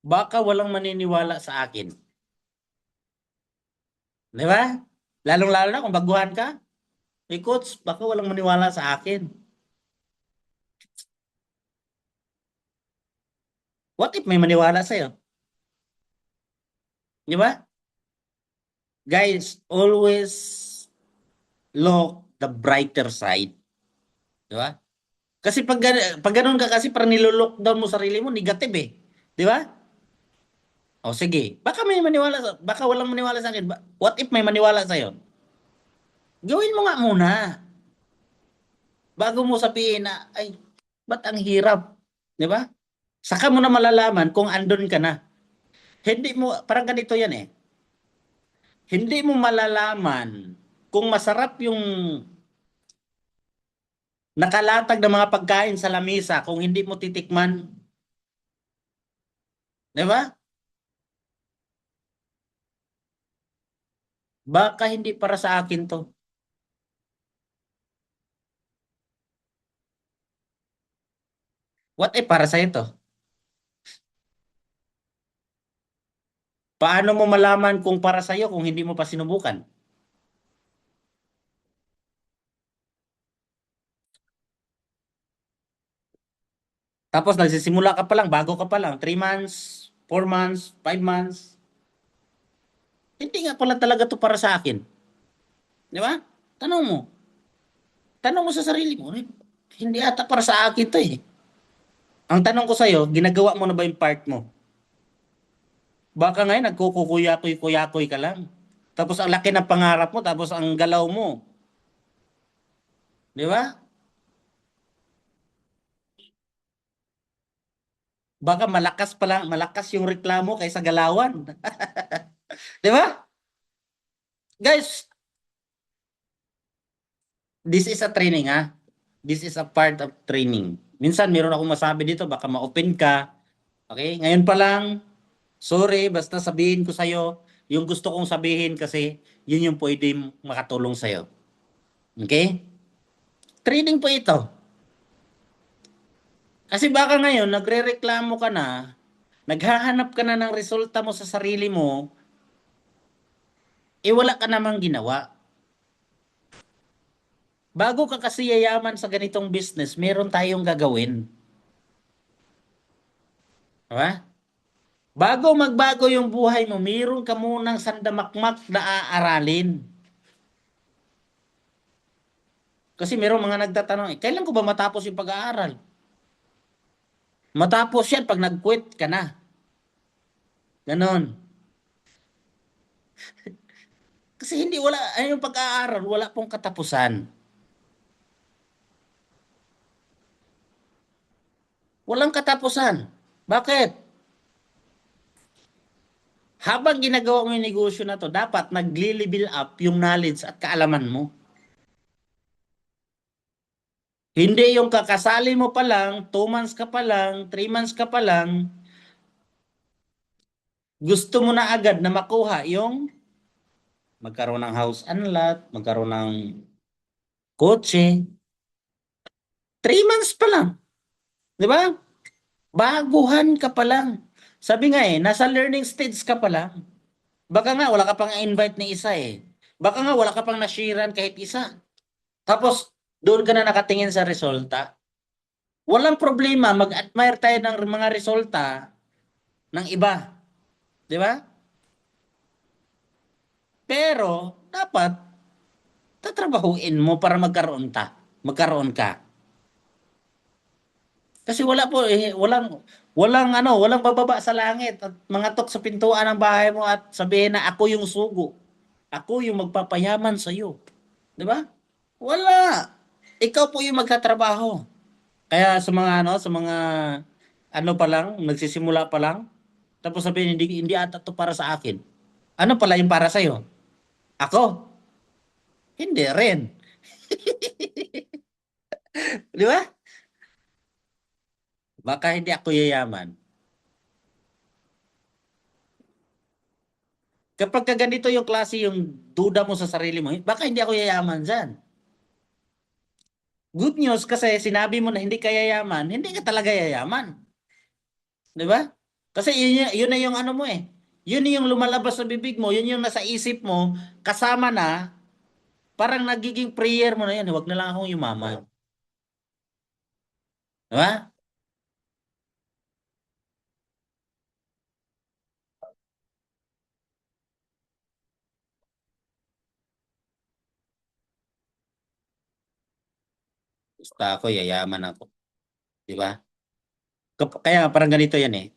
Baka walang maniniwala sa akin. Di ba? Lalong-lalo na kung baguhan ka. Coach, baka walang maniwala sa akin. What if may maniwala sa'yo? Di ba? Guys, always look the brighter side. Di ba? Kasi pag ganun ka kasi parang nilo-lockdown mo sarili mo, negative Di ba? O sige, baka walang maniwala sa akin. What if may maniwala sa'yo? Gawin mo nga muna. Bago mo sabihin na, ay, ba't ang hirap? Di ba? Saka mo na malalaman kung andun ka na. Hindi mo, parang ganito yan Hindi mo malalaman kung masarap yung nakalatag ng mga pagkain sa lamesa kung hindi mo titikman. Di ba? Baka hindi para sa akin to. What if para sa ito? Paano mo malaman kung para sa iyo kung hindi mo pa sinubukan? Tapos nagsisimula ka pa lang, bago ka pa lang, 3 months, 4 months, 5 months. Hindi nga pala talaga to para sa akin. Di ba? Tanong mo. Tanong mo sa sarili mo. Hindi ata para sa akin to Ang tanong ko sa'yo, ginagawa mo na ba yung part mo? Baka ngayon nagkukukuyakoy-kuyakoy ka lang. Tapos ang laki ng pangarap mo, tapos ang galaw mo. Di ba? Baka malakas yung reklamo kaysa galawan. Di ba? Guys, this is a training This is a part of training. Minsan meron akong masabi dito, baka ma-open ka. Okay? Ngayon pa lang, sorry, basta sabihin ko sa'yo, yung gusto kong sabihin kasi, yun yung pwede makatulong sa'yo. Okay? Training po ito. Kasi baka ngayon, nagre-reklamo ka na, naghahanap ka na ng resulta mo sa sarili mo, wala ka namang ginawa. Bago ka kasi yayaman sa ganitong business, meron tayong gagawin. Diba? Bago magbago yung buhay mo, meron ka munang sandamakmak na aaralin. Kasi meron mga nagtatanong, kailan ko ba matapos yung pag-aaral? Matapos yan pag nag-quit ka na. Ganon. Kasi hindi wala, ay yung pag-aaral, wala pong katapusan. Walang katapusan. Bakit? Habang ginagawa mo yung negosyo na to, dapat nagli-level up yung knowledge at kaalaman mo. Hindi yung kakasali mo pa lang, 2 months ka pa lang, 3 months ka pa lang, Gusto mo na agad na makuha yung magkaroon ng house and lot, magkaroon ng kotse. 3 months pa lang, di ba? Baguhan ka pa lang. Sabi nga nasa learning stage ka pa lang. Baka nga wala ka pang invite ni isa eh. Baka nga wala ka pang nashiran kahit isa. Tapos doon ka na nakatingin sa resulta. Walang problema, mag-admire tayo ng mga resulta ng iba, di ba? Pero dapat tatrabahuin mo para magkaroon ka. Kasi wala po walang bababa sa langit at mangatok sa pintuan ng bahay mo at sabihin na ako yung sugo. Ako yung magpapayaman sa iyo. 'Di ba? Wala. Ikaw po yung magtatrabaho. Kaya sa mga ano pa lang, nagsisimula pa lang, tapos sabihin hindi ata to para sa akin. Ano pala yung para sa iyo? Ako? Hindi rin. 'Di ba? Baka hindi ako yayaman. Kapag ka ganito yung klase yung duda mo sa sarili mo, baka hindi ako yayaman dyan. Good news kasi sinabi mo na hindi ka yayaman, hindi ka talaga yayaman. Di ba? Kasi yun na yung ano mo eh. Yun yung lumalabas sa bibig mo, yun yung nasa isip mo, kasama na, parang nagiging prayer mo na yan, huwag na lang akong yumaman. Di ba? Basta ako, yayaman ako. Di ba? Kaya parang ganito yan eh.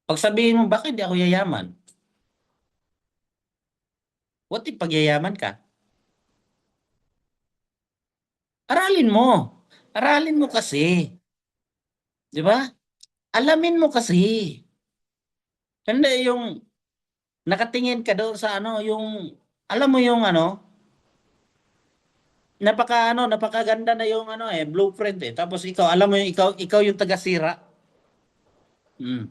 Pag sabihin mo, bakit di ako yayaman? What if pagyayaman ka? Aralin mo. Aralin mo kasi. Di ba? Alamin mo kasi. Hindi yung nakatingin ka doon sa ano, yung, alam mo yung ano, napakaganda na yung ano blueprint eh. Tapos ikaw, alam mo yung ikaw yung taga-sira. Mm.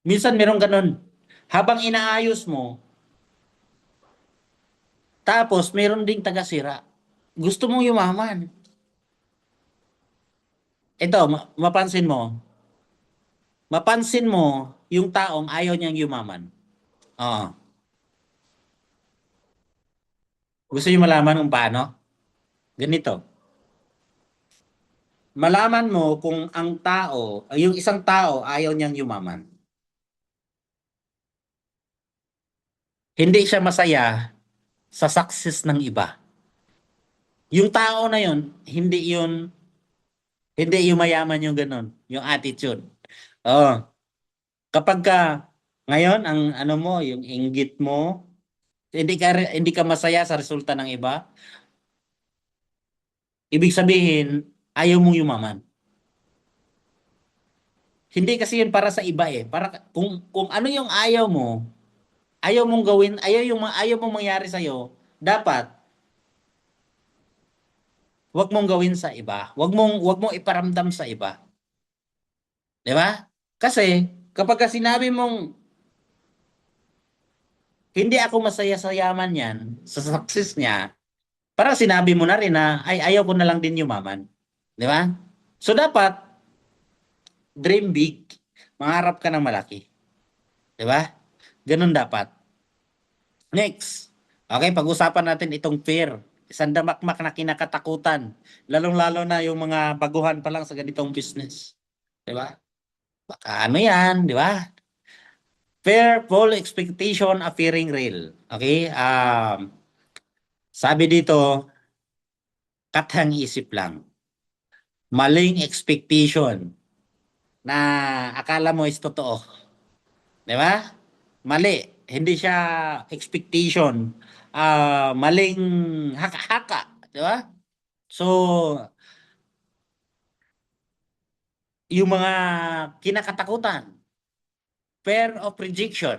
Minsan meron ganun. Habang inaayos mo, tapos meron ding taga-sira. Gusto mong yumaman. Ito, mapansin mo yung taong ayaw niyang yumaman. Oo. Gusto niyo malaman kung paano? Ganito. Malaman mo kung ang tao, yung isang tao ayaw niyang yumaman. Hindi siya masaya sa success ng iba. Yung tao na yun, hindi yung mayaman yung ganun, yung attitude. Oh, kapag ka ngayon ang ano mo, yung inggit mo, hindi ka masaya sa resulta ng iba, ibig sabihin ayaw mong yumaman. Hindi kasi yun para sa iba eh. Para kung ano yung ayaw mong gawin, ayaw mong mangyari sa dapat wag mong gawin sa iba. Wag mong iparamdam sa iba. 'Di ba? Kasi kapag ka sinabi mong hindi ako masaya sa yaman niyan, sa success niya, parang sinabi mo na rin na ay ayaw ko na lang din yumaman. 'Di ba? So dapat dream big, mangarap ka ng malaki. 'Di ba? Ganun dapat. Next. Okay, pag-usapan natin itong fear. Isang damakmak na kinakatakutan. Lalong-lalo na yung mga baguhan pa lang sa ganitong business. 'Di ba? Baka ano yan, di ba? Fearful expectation appearing real. Okay? Sabi dito, katang isip lang. Maling expectation na akala mo is totoo. Di ba? Mali. Hindi siya expectation. Maling haka-haka. Di ba? So, yung mga kinakatakutan, fear of rejection.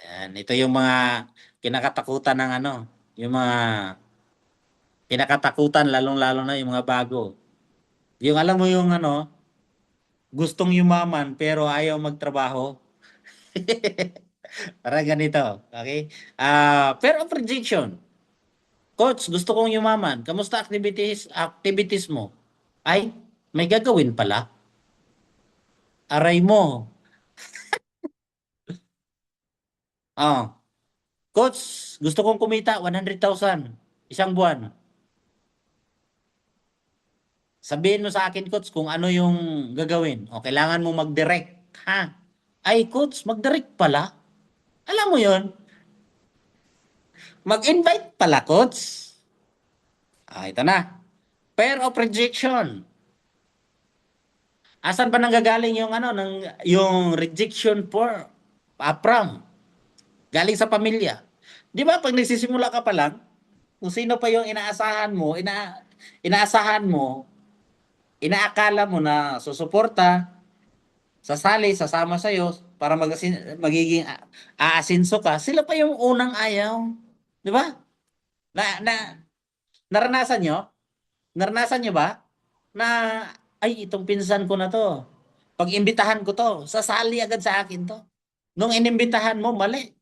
Yan, ito yung mga kinakatakutan ng ano, yung mga kinakatakutan lalong-lalo na yung mga bago. Yung alam mo yung ano, gustong yumaman pero ayaw magtrabaho. Parang ganito. Okay? Pero prediction. Coach, gusto kong yumaman. Kamusta activities mo? Ay, may gagawin pala. Aray mo. Ah, Coach, gusto kong kumita 100,000 isang buwan. Sabihin mo sa akin, Coach, kung ano yung gagawin. O, kailangan mo mag-direct. Ha? Ay, Coach, mag-direct pala. Alam mo yon, mag-invite pala, Coach. Ito na. Pair of rejection. Asan ba nanggagaling yung ano, yung rejection from? Galing sa pamilya. Di ba pag nagsisimula ka pa lang, kung sino pa yung inaasahan mo, inaakala mo na susuporta, sasali, sasama sa'yo, para magiging aasinso ka, sila pa yung unang ayaw. Di ba? Na, na, naranasan nyo? Naranasan nyo ba? Na, ay, itong pinsan ko na to. Pag imbitahan ko to, sasali agad sa akin to. Nung inimbitahan mo, mali.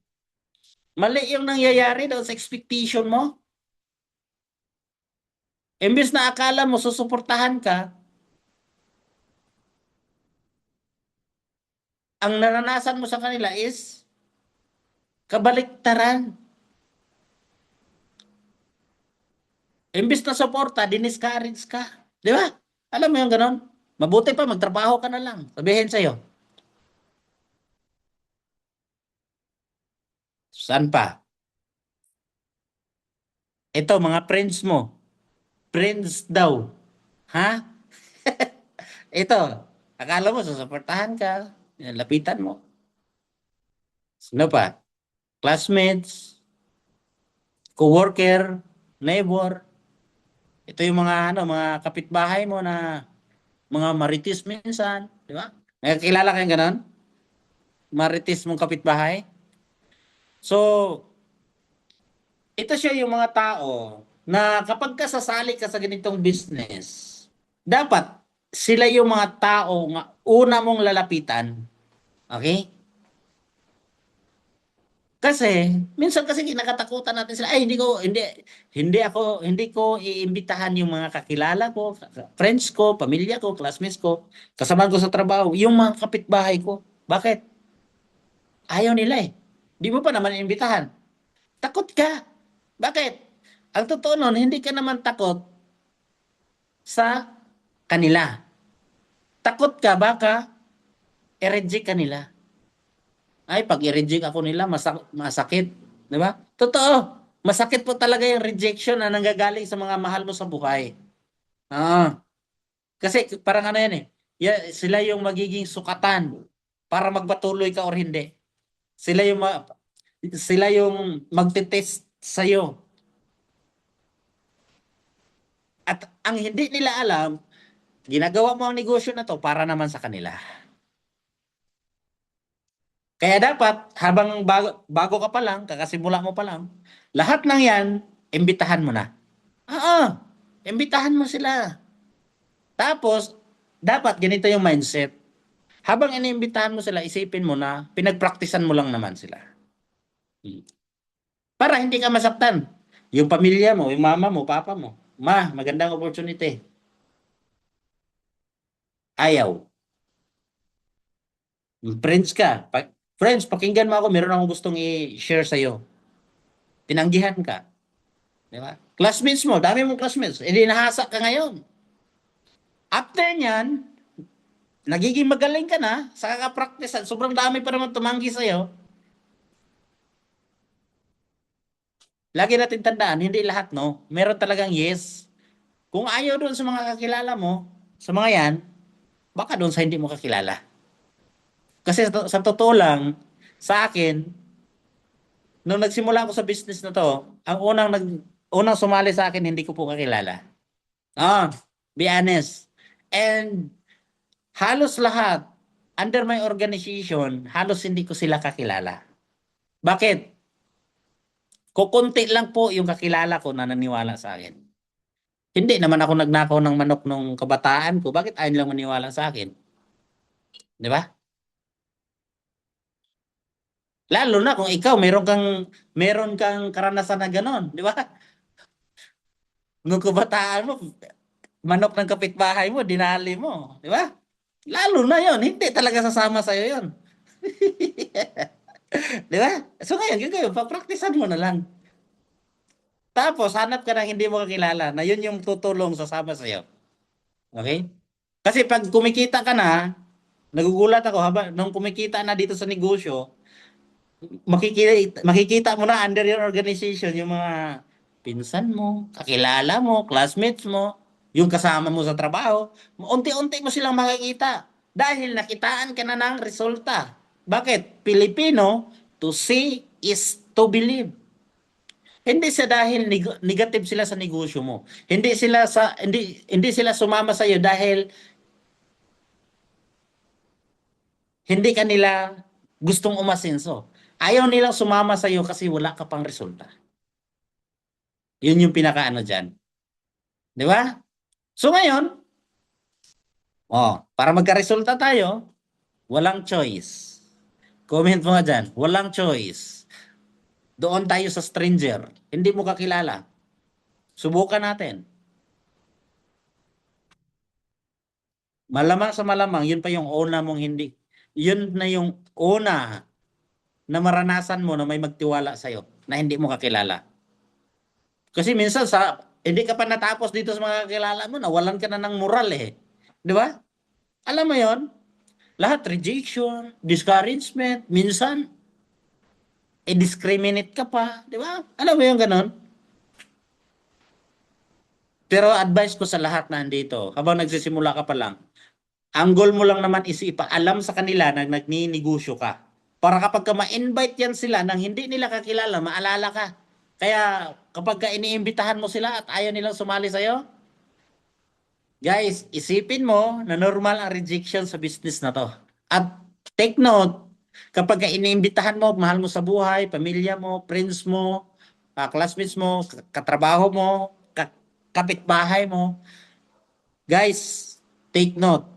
Mali yung nangyayari daw sa expectation mo. Imbes na akala mo susuportahan ka, ang naranasan mo sa kanila is kabaliktaran. Imbes na suporta, diniscourage ka. Di ba? Alam mo yung ganon? Mabuti pa, magtrabaho ka na lang. Sabihin sa'yo. Saan pa? Ito, mga friends mo. Friends daw. Ha? Ito, akala mo susuportahan ka. Yan, lapitan mo. Sino pa? Classmates, coworker, neighbor. Ito yung mga kapitbahay mo na mga marites minsan, di ba? Nakakilala kayong ganon? Marites mong kapitbahay? So, ito siya yung mga tao na kapag kasasali ka sa ganitong business, dapat sila yung mga tao nga una mong lalapitan. Okay? Kasi minsan kasi kinakatakutan natin sila, ay hindi ko iimbitahan yung mga kakilala ko, friends ko, pamilya ko, classmates ko, kasama ko sa trabaho, yung mga kapitbahay ko. Bakit? Ayaw nila eh. Di mo pa naman iimbitahan. Takot ka. Bakit? Ang totoo nun, hindi ka naman takot sa kanila. Takot ka baka i-reject ka nila. Ay, pag i-reject ako nila, masakit. Di ba? Totoo. Masakit po talaga yung rejection na nanggagaling sa mga mahal mo sa buhay. Ah, kasi parang ano yan eh. Sila yung magiging sukatan para magpatuloy ka or hindi. Sila yung sila yung magte-test sa'yo. At ang hindi nila alam, ginagawa mo ang negosyo na to para naman sa kanila. Kaya dapat, habang bago ka pa lang, kakasimula mo pa lang, lahat ng yan, imbitahan mo na. Oo, imbitahan mo sila. Tapos, dapat ganito yung mindset. Habang iniimbitahan mo sila, isipin mo na pinagpraktisan mo lang naman sila. Para hindi ka masaktan. Yung pamilya mo, yung mama mo, papa mo. Ma, magandang opportunity. Ayaw. Friends ka. Friends, pakinggan mo ako, meron akong gustong i-share sa'yo. Tinanggihan ka. Di ba? Classmates mo, dami mong classmates. Hindi nahasa ka ngayon. After nyan, nagiging magaling ka na sa kakapractice. Sobrang dami pa naman tumanggi sa'yo. Lagi natin tandaan, hindi lahat, no? Meron talagang yes. Kung ayaw doon sa mga kakilala mo, sa mga yan, baka doon sa hindi mo kakilala. Kasi sa totoo lang, sa akin, nung nagsimula ako sa business na to, ang unang sumali sa akin, hindi ko po kakilala. Ah, be honest. And halos lahat, under my organization, halos hindi ko sila kakilala. Bakit? Kukunti lang po yung kakilala ko na naniwala sa akin. Hindi naman ako nagnakaw ng manok nung kabataan ko. Bakit ayaw lang maniwala sa akin? Di ba? Lalo na kung ikaw meron kang karanasan na gano'n, di ba? Nung kabataan mo, manok ng kapitbahay mo, dinali mo, di ba? Lalo na 'yon, hindi talaga sasama sa iyo 'yon. Di ba? So ngayon, yun kayo, papraktisan mo na lang. Tapos hanap ka ng hindi mo kakilala na yun yung tutulong sasama sa iyo. Okay? Kasi pag kumikita ka na, nagugulat ako nung kumikita na dito sa negosyo, makikita mo na under your organization yung mga pinsan mo, kakilala mo, classmates mo, yung kasama mo sa trabaho, unti-unti mo silang makikita dahil nakitaan ka na ng resulta. Bakit? Pilipino, to see is to believe. Hindi sa dahil negative sila sa negosyo mo. Hindi sila sumama sa iyo dahil hindi kanila gustong umasenso. Ayaw nilang sumama sa iyo kasi wala ka pang resulta. Yun yung pinakaano diyan. Di ba? So ngayon, para magka-resulta tayo, walang choice. Comment mo nga dyan, walang choice. Doon tayo sa stranger. Hindi mo kakilala. Subukan natin. Malamang sa malamang, yun pa yung una mong hindi. Yun na yung una na maranasan mo na may magtiwala sa'yo na hindi mo kakilala. Kasi minsan hindi ka pa natapos dito sa mga kakilala mo, nawalan ka na ng moral eh. Di ba? Alam mo yon, lahat rejection, discouragement, minsan, discriminate ka pa. Di ba? Alam mo yung ganon? Pero advice ko sa lahat na andito, habang nagsisimula ka pa lang, ang goal mo lang naman is ipaalam sa kanila na nagninegosyo ka. Para kapag ka ma-invite yan sila nang hindi nila kakilala, maalala ka. Kaya kapag ka iniimbitahan mo sila at ayaw nilang sumali sa'yo, guys, isipin mo na normal ang rejection sa business na to. At take note, kapag ka iniimbitahan mo, mahal mo sa buhay, pamilya mo, friends mo, classmates mo, katrabaho mo, kapitbahay mo, guys, take note.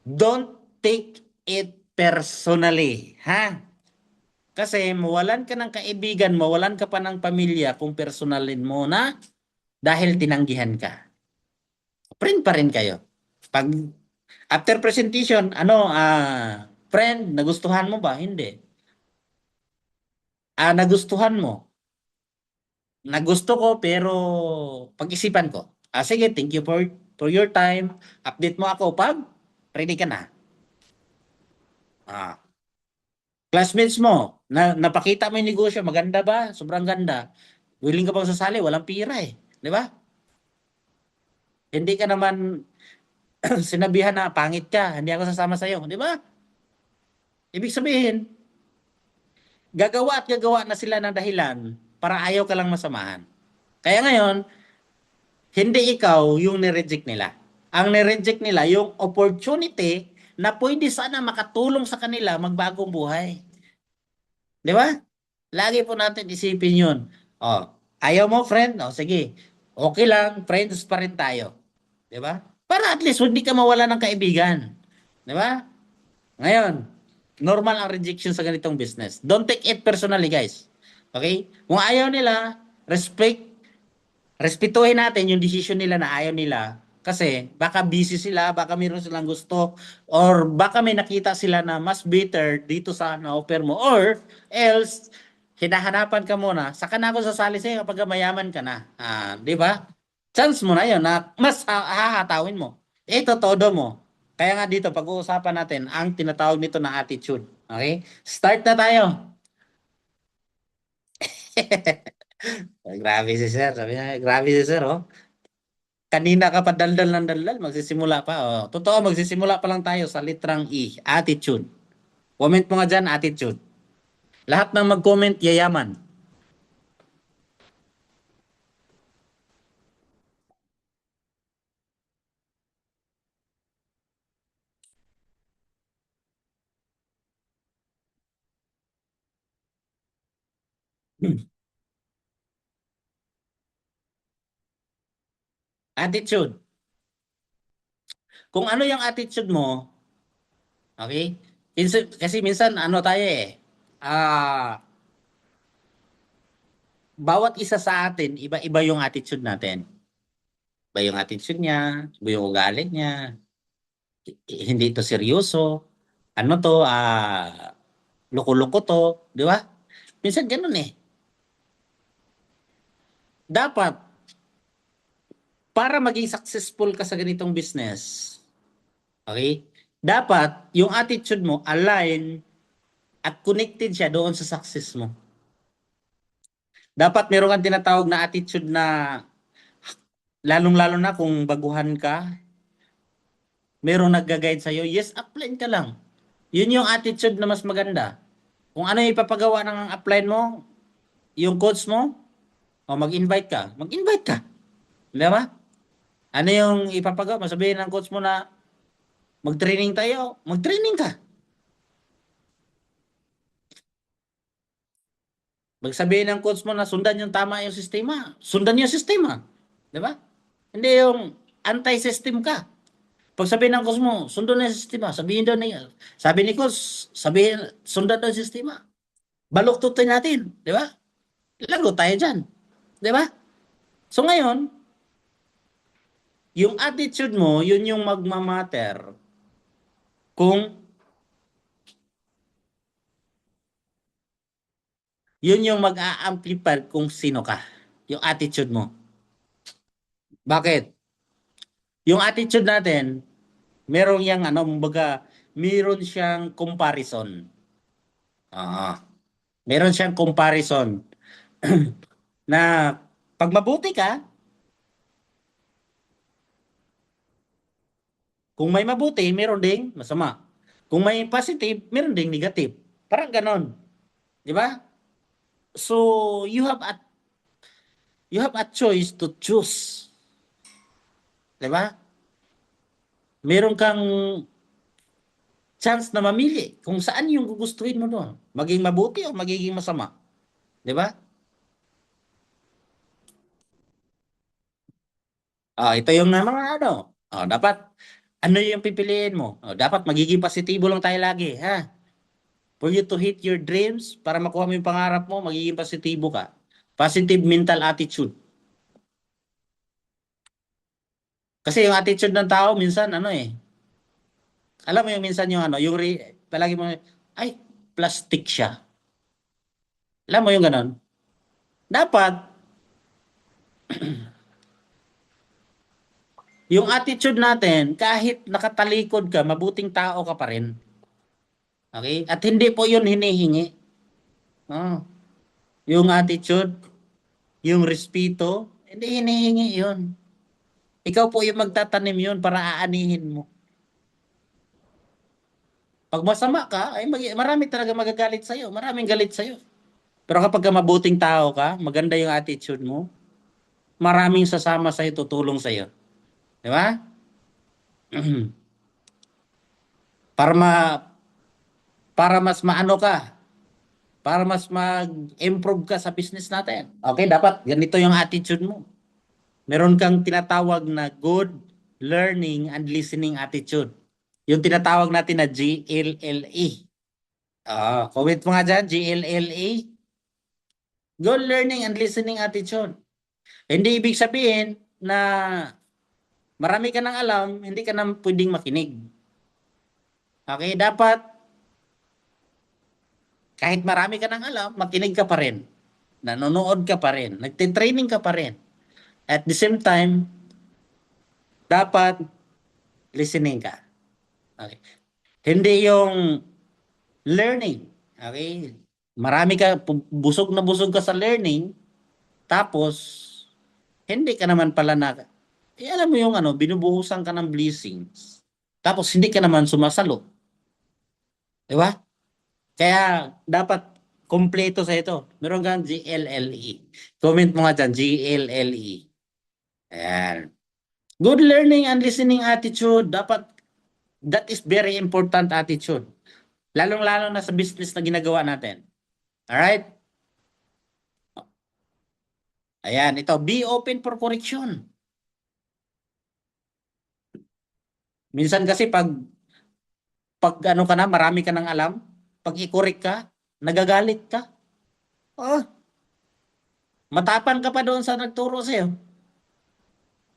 Don't take it personally, ha? Kasi mawalan ka ng kaibigan, mawalan ka pa ng pamilya kung personalin mo na dahil tinanggihan ka. Friend pa rin kayo. Pag after presentation, friend, nagustuhan mo ba? Hindi. Nagustuhan mo. Nagusto ko pero pag-isipan ko. Sige, thank you for your time. Update mo ako pag ready ka na. Ah, classmates mo, napakita mo yung negosyo, maganda ba? Sobrang ganda. Willing ka bang sasali? Walang pira eh. Di ba? Hindi ka naman sinabihan na pangit ka, hindi ako sasama sa'yo. Di ba? Ibig sabihin, gagawa at gagawa na sila ng dahilan para ayaw ka lang masamahan. Kaya ngayon, hindi ikaw yung nireject nila. Ang nireject nila, yung opportunity na pwede sana makatulong sa kanila magbagong buhay. Di ba? Lagi po natin isipin yun. Ayaw mo, friend? Sige. Okay lang, friends pa rin tayo. Di ba? Para at least hindi ka mawala ng kaibigan. Di ba? Ngayon, normal ang rejection sa ganitong business. Don't take it personally, guys. Okay? Kung ayaw nila, respetuhin natin yung decision nila na ayaw nila. Kasi baka busy sila, baka mayroon silang gusto, or baka may nakita sila na mas better dito sa na-offer mo. Or else, hinahanapan ka muna, saka na ako sasali sa'yo kapag mayaman ka na. Di ba? Chance mo na yun na mas hahatawin mo. Ito todo mo. Kaya nga dito, pag-uusapan natin ang tinatawag nito na attitude. Okay? Start na tayo. Grabe si sir. Sabi niya, grabe si sir, oh. Kanina ka pa daldal ng daldal, magsisimula pa. Oh. Totoo, magsisimula pa lang tayo sa litrang E, attitude. Comment mo nga dyan, attitude. Lahat ng mag-comment, yayaman. Attitude. Kung ano yung attitude mo, okay? Kasi minsan, ano tayo eh, ah, bawat isa sa atin, iba-iba yung attitude natin. Iba yung attitude niya, iba yung ugali niya, hindi to seryoso, ano to, loko-loko to, di ba? Minsan ganun eh. Dapat, para maging successful ka sa ganitong business, okay? Dapat, yung attitude mo, align at connected siya doon sa success mo. Dapat meron kang tinatawag na attitude na, lalong-lalo na kung baguhan ka, merong nagga-guide sa'yo, yes, apply ka lang. Yun yung attitude na mas maganda. Kung ano yung ipapagawa ng upline mo, yung coach mo, o mag-invite ka, mag-invite ka. Di ba? Ano yung ipapagawa? Masabihin ng coach mo na mag-training tayo, mag-training ka. Magsabihin ng coach mo na sundan yung tama yung sistema, sundan yung sistema. Di ba? Hindi yung anti-system ka. Pag sabihin ng coach mo, sundan na yung sistema, sabihin daw niya. Sabi ni coach, sabihin, sundan daw yung sistema. Baluktutin natin. Di ba? Lago tayo dyan. Di ba? So ngayon, yung attitude mo, yun yung magmamatter kung yun yung mag-a-amplify kung sino ka. Yung attitude mo. Bakit? Yung attitude natin, meron yang ano, kumbaga, meron siyang comparison. Ah, meron siyang comparison na pag mabuti ka, kung may mabuti, meron ding masama. Kung may positive, meron ding negative. Parang ganon. Di ba? So, you have a choice to choose. Di ba? Meron kang chance na mamili kung saan yung gugustuhin mo doon. Maging mabuti o magiging masama. Di ba? Ito yung mga ano. Dapat, ano yung pipiliin mo? Dapat magiging positibo lang tayo lagi. Ha? For you to hit your dreams, para makuha mo yung pangarap mo, magiging positibo ka. Positive mental attitude. Kasi yung attitude ng tao, minsan, ano eh, alam mo yung minsan yung ano, palagi mo, ay, plastic siya. Alam mo yung ganon? Dapat, yung attitude natin, kahit nakatalikod ka, mabuting tao ka pa rin. Okay? At hindi po yun hinihingi. Oh, yung attitude, yung respeto, hindi hinihingi yun. Ikaw po yung magtatanim yun para aanihin mo. Pag masama ka, ay marami talaga magagalit sa'yo. Maraming galit sa'yo. Pero kapag ka mabuting tao ka, maganda yung attitude mo, maraming sasama sa'yo, tutulong sa'yo. Di ba? Para ma para mas maano ka, para mas mag-improve ka sa business natin. Okay, dapat ganito yung attitude mo. Meron kang tinatawag na good learning and listening attitude. Yung tinatawag natin na GLLE. Comment mo nga dyan, GLLE. Good learning and listening attitude. Hindi ibig sabihin na marami ka nang alam, hindi ka na pwedeng makinig. Okay, dapat kahit marami ka nang alam, makinig ka pa rin. Nanonood ka pa rin. Nagtitraining ka pa rin. At the same time, dapat listening ka. Okay. Hindi yung learning. Okay? Marami ka, busog ka sa learning, tapos, hindi ka naman pala alam mo yung ano, binubuhusan ka ng blessings. Tapos, hindi ka naman sumasalo. Di ba? Kaya, dapat kompleto sa ito. Meron kang GLLE. Comment mo nga dyan, GLLE. Ayan. Good learning and listening attitude. That is very important attitude. Lalong-lalo na sa business na ginagawa natin. Alright? Ayan, ito. Be open for correction. Minsan kasi pag ano ka na, marami ka nang alam, pag i-correct ka, nagagalit ka. Oh, matapang ka pa doon sa nagturo sa'yo.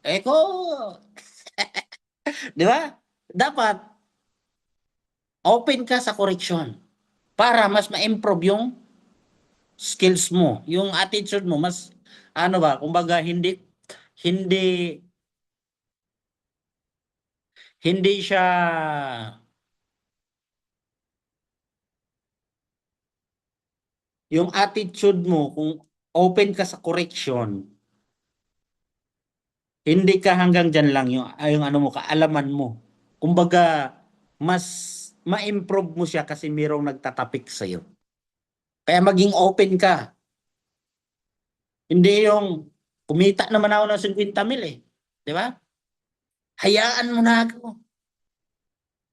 Eh ko, di ba? Dapat open ka sa correction para mas ma-improve yung skills mo, yung attitude mo, mas ano ba, kumbaga hindi hindi siya yung attitude mo kung open ka sa correction, hindi ka hanggang diyan lang yung ano mo, kaalaman mo. Kumbaga mas ma-improve mo siya kasi mayroong nagtatapik sa iyo. Kaya maging open ka. Hindi yung kumita naman ako ng 50 mil eh. Di ba? Hayaan mo na ako.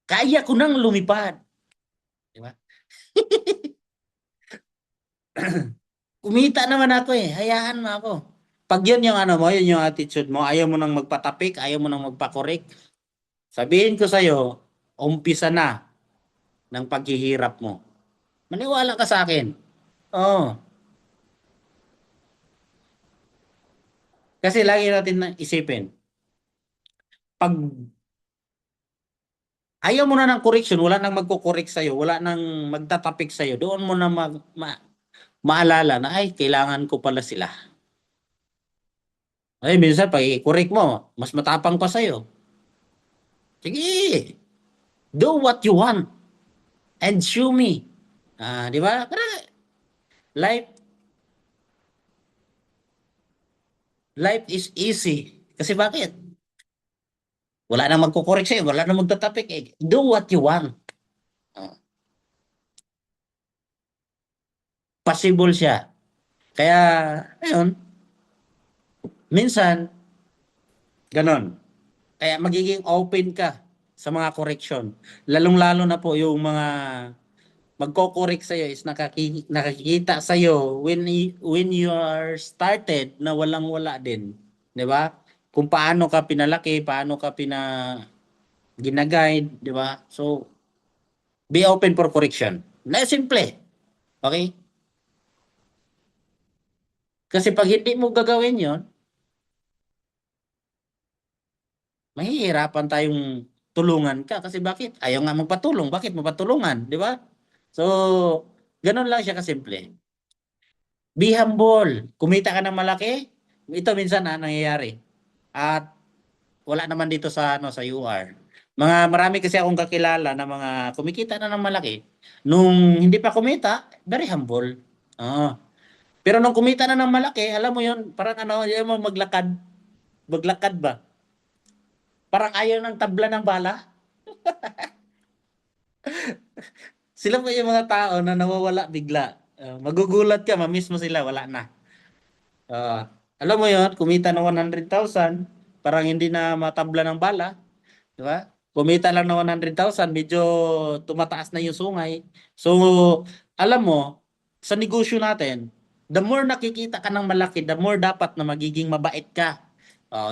Kaya ko nang lumipad. Di ba? Kumita naman ako eh. Hayaan mo ako. Pag yun yung ano mo, yun yung attitude mo, ayaw mo nang magpatapik, ayaw mo nang magpakorek, sabihin ko sa'yo, umpisa na ng paghihirap mo. Maniwala ka sa akin. Oo. Kasi lagi natin na isipin, pag ayaw mo na ng correction, wala nang magko-correct sa'yo, wala nang magtatapik sa'yo, doon mo na maalala na, ay, kailangan ko pala sila. Ay, minsan, pag i-correct mo, mas matapang pa sa'yo. Sige, do what you want and show me. Ah, di ba? Pero life, life is easy. Kasi bakit? Wala nang magko-correct sa'yo, wala nang magtatapik. Eh. Do what you want. Ah, possible siya. Kaya, ayun, minsan, ganon. Kaya magiging open ka sa mga correction. Lalong-lalo na po yung mga magko-correct sa'yo is nakikita sa'yo when you are started na walang-wala din. Di ba? Kung paano ka pinalaki, paano ka ginaguide, di ba? So, be open for correction. Na simple. Okay? Kasi pag hindi mo gagawin yon, mahihirapan tayong tulungan ka. Kasi bakit? Ayaw nga magpatulong. Bakit mapatulungan? Di ba? So, ganun lang siya kasimple. Be humble. Kumita ka ng malaki, ito minsan nangyayari. At wala naman dito sa sa UR. Marami kasi akong kakilala na mga kumikita na ng malaki. Nung hindi pa kumita, very humble. Oo. Pero nung kumita na ng malaki, alam mo 'yon, parang ano, yung mo maglakad ba? Parang ayaw ng tabla ng bala. Sila pa yung mga tao na nawawala bigla. Magugulat ka, mamiss mo sila, wala na. Alam mo yon, kumita ng 100,000, parang hindi na matabla ng bala, di ba? Kumita lang ng 100,000, medyo tumataas na yung sungay. So, alam mo, sa negosyo natin, the more nakikita ka ng malaki, the more dapat na magiging mabait ka.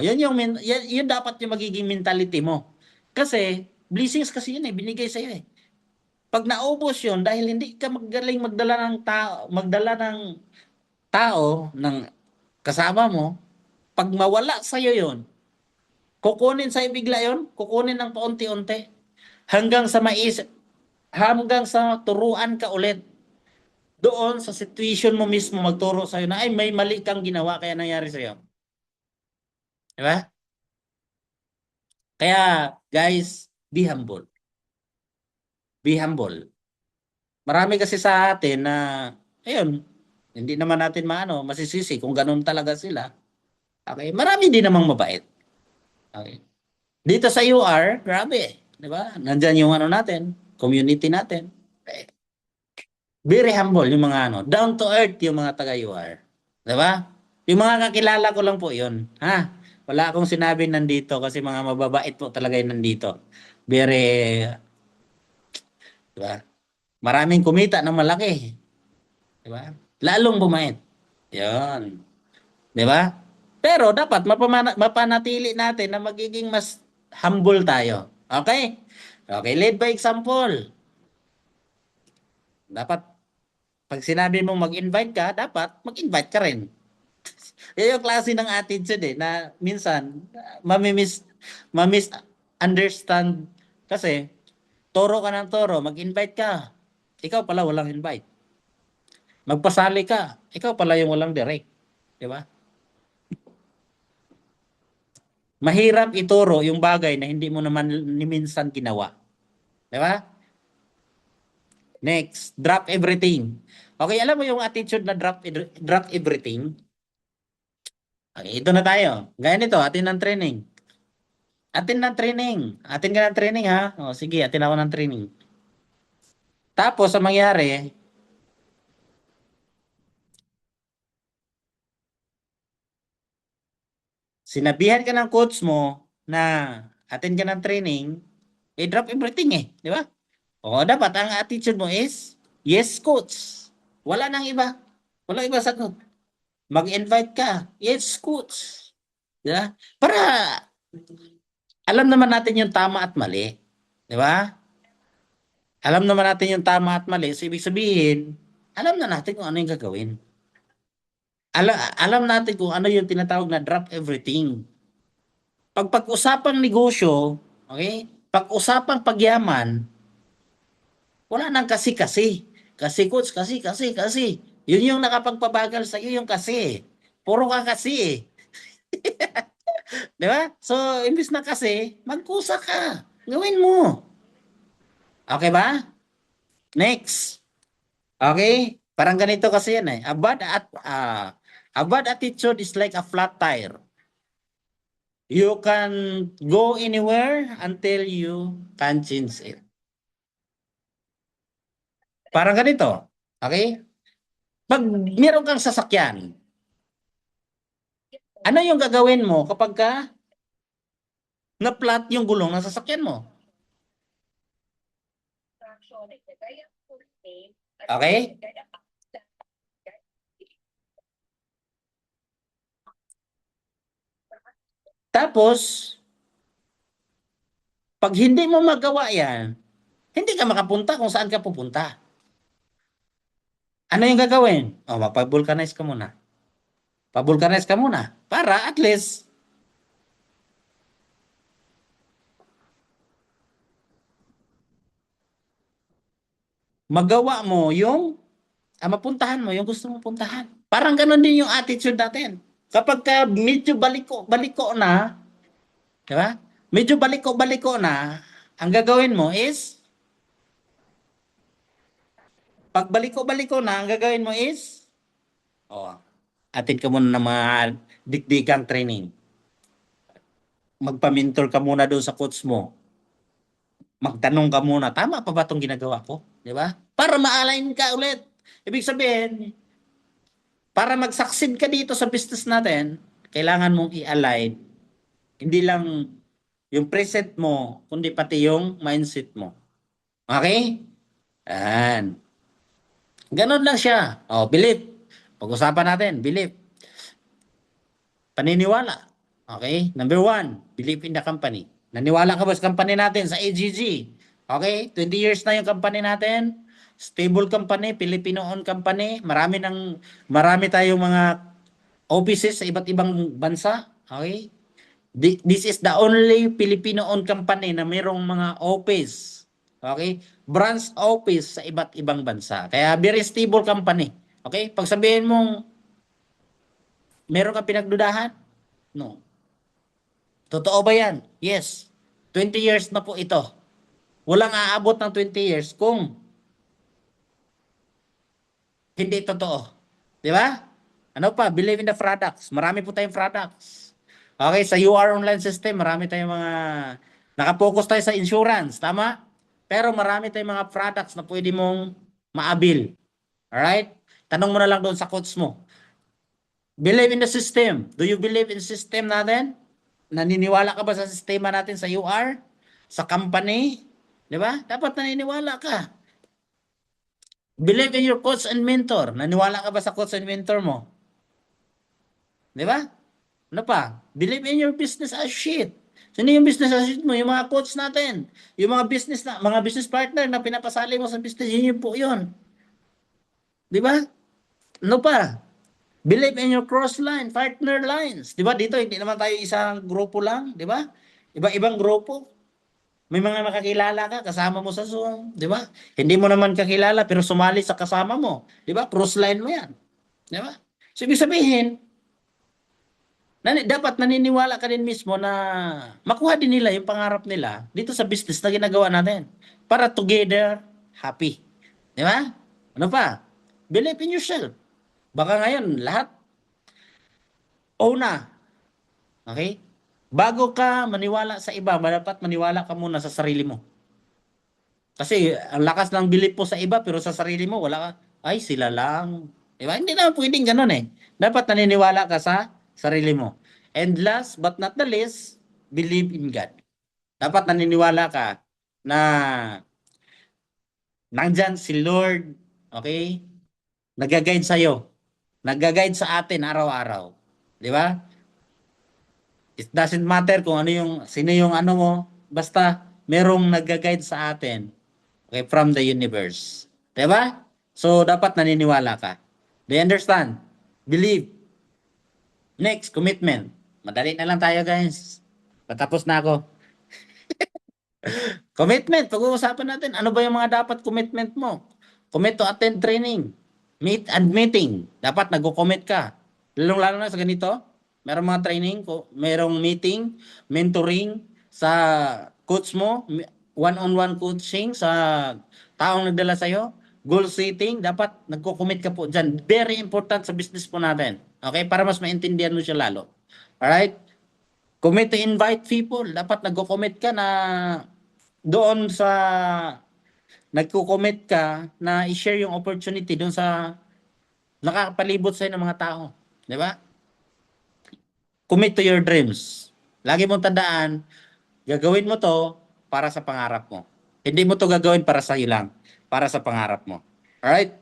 Yun dapat yung magiging mentality mo. Kasi, blessings kasi yun eh, binigay sa'yo eh. Pag naubos yun, dahil hindi ka magaling magdala ng tao, ng kasama mo, pag mawala sa'yo yon, kukunin sa'yo bigla yon, kukunin ng paunti-unti, hanggang sa maisip, hanggang sa turuan ka ulit. Doon sa situation mo mismo magturo sa'yo na, ay, may mali kang ginawa, kaya nangyari sa'yo. Di ba? Kaya, guys, be humble. Be humble. Marami kasi sa atin na, ayun, hindi naman natin masisisi kung ganun talaga sila. Okay? Marami din namang mabait. Okay? Dito sa UR, grabe, 'di ba? Nandiyan yung ano natin, community natin. Eh, very humble yung mga down to earth yung mga taga UR. 'Di ba? Yung mga kakilala ko lang po 'yun. Ha? Wala akong sinabi nandito kasi mga mababait po talaga yung nandito. Very, 'di ba? Maraming kumita ng malaki, 'di ba? Lalong bumait. 'Yon, 'di ba? Pero dapat mapanatili natin na magiging mas humble tayo. Okay? Okay, lead by example. Dapat Pag sinabi mo mag-invite ka, dapat mag-invite ka rin. Yan yung klase ng attitude na minsan, mamisunderstand kasi, toro ka ng toro, mag-invite ka. Ikaw pala walang invite. Magpasali ka, ikaw pala yung walang direct. Di ba? Mahirap ituro yung bagay na hindi mo naman ni minsan ginawa. Di ba? Next, drop everything. Okay, alam mo yung attitude na drop everything? Okay, ito na tayo. Gaya nito, atin ng training. Atin ng training. Atin ka ng training ha. O, sige, atin ako ng training. Tapos, ang mangyari, sinabihan ka ng coach mo na atin ka ng training, drop everything di ba? O, dapat ang attitude mo is, yes, coach. Wala nang iba. Wala iba sagot. Mag-invite ka. Yes, coach. Di ba? Para alam naman natin yung tama at mali. Di ba? Alam naman natin yung tama at mali. So, ibig sabihin, alam na natin kung ano yung gagawin. Alam natin kung ano yung tinatawag na drop everything. Pag-usapang negosyo, okay? Pag-usapang pagyaman, wala nang kasi-kasi. Kasi coach, kasi. Yun yung nakapagpabagal sa iyo yung kasi. Puro ka kasi. Di ba? So, imbis na kasi, magkusa ka. Gawin mo. Okay ba? Next. Okay? Parang ganito kasi yan a bad attitude is like a flat tire. You can go anywhere until you can change it. Parang ganito. Okay? Pag meron kang sasakyan, ano yung gagawin mo kapag ka na-flat yung gulong ng sasakyan mo? Okay? Tapos, pag hindi mo magawa yan, hindi ka makapunta kung saan ka pupunta. Ano yung gagawin? O, mapag-vulcanize ka muna. Pa-vulcanize ka muna. Para at least, magawa mo yung, mapuntahan mo yung gusto mo puntahan. Parang ganun din yung attitude natin. Kapag ka medyo baliko na, di ba? Medyo baliko na, ang gagawin mo is, pag baliko na, ang gagawin mo is, oh, atin ka muna ng mga dikdikang training. Magpa-mentor ka muna doon sa coach mo. Magtanong ka muna, tama pa ba itong ginagawa ko? Di ba? Para ma-align ka ulit. Ibig sabihin, para mag-succeed ka dito sa business natin, kailangan mong i-align. Hindi lang yung preset mo, kundi pati yung mindset mo. Okay? Yan. Ganon lang siya. Oh, belief. Pag-usapan natin, belief. Paniniwala. Okay? Number one, believe in the company. Naniwala ka ba sa company natin, sa AGG? Okay? 20 years na yung company natin. Stable company, Filipino-owned company. Marami tayong mga offices sa iba't ibang bansa. Okay? This is the only Filipino-owned company na mayroong mga office. Okay? Branch office sa iba't ibang bansa. Kaya very stable company. Okay? Pag sabihin mong meron ka pinagdudahan? No. Totoo ba yan? Yes. 20 years na po ito. Walang aabot ng 20 years kung hindi totoo. Di ba? Ano pa? Believe in the products. Marami po tayong products. Okay, sa UR online system, marami tayong mga nakapokus tayo sa insurance, tama? Pero marami tayong mga products na pwede mong maabil. Alright? Tanong mo na lang doon sa coach mo. Believe in the system. Do you believe in system natin? Naniniwala ka ba sa sistema natin sa UR? Sa company? Di ba? Dapat naniniwala ka. Believe in your coach and mentor. Naniwala ka ba sa coach and mentor mo? Di ba? Ano pa? Believe in your business associate. Sino yung business associate mo? Yung mga coach natin. Yung mga business partner na pinapasali mo sa business, yun po yun. Di ba? Ano pa? Believe in your cross line, partner lines. Di ba? Dito, hindi naman tayo isang grupo lang. Di ba? Iba-ibang grupo. May mga nakakilala ka, kasama mo sa Zoom. Di ba? Hindi mo naman kakilala, pero sumali sa kasama mo. Di ba? Cross line mo yan. Di ba? So, ibig sabihin, dapat naniniwala ka din mismo na makuha din nila yung pangarap nila dito sa business na ginagawa natin. Para together, happy. Di ba? Ano pa? Believe in yourself. Baka ngayon, lahat, una, okay? Bago ka maniwala sa iba, dapat maniwala ka muna sa sarili mo. Kasi ang lakas ng belief po sa iba, pero sa sarili mo, wala ka, ay, sila lang. Di ba? Hindi naman pwedeng ganun eh. Dapat naniniwala ka sa sarili mo. And last but not the least, believe in God. Dapat naniniwala ka na nandyan si Lord, okay? Nag-guide sa'yo. Nag-guide sa atin araw-araw. Di ba? It doesn't matter kung ano yung, sino yung ano mo, basta merong nag-guide sa atin, okay, from the universe. Di ba? So, dapat naniniwala ka. Do you understand? Believe. Next, commitment. Madali na lang tayo, guys. Patapos na ako. Commitment, pag-uusapan natin, ano ba yung mga dapat commitment mo? Commit to attend training, meet and meeting. Dapat nag-commit ka. Lalong-lalo na sa ganito, merong mga training, merong meeting, mentoring sa coach mo, one-on-one coaching sa taong nagdala sa'yo, goal setting, dapat nagko-commit ka po dyan. Very important sa business po natin. Okay? Para mas maintindihan mo siya lalo. Alright? Commit to invite people. Dapat nagko-commit ka na doon sa nagko-commit ka na i-share yung opportunity doon sa nakapalibot sa'yo ng mga tao. Di ba? Commit to your dreams. Lagi mong tandaan, gagawin mo to para sa pangarap mo. Hindi mo to gagawin para sa iyo lang, para sa pangarap mo. Alright?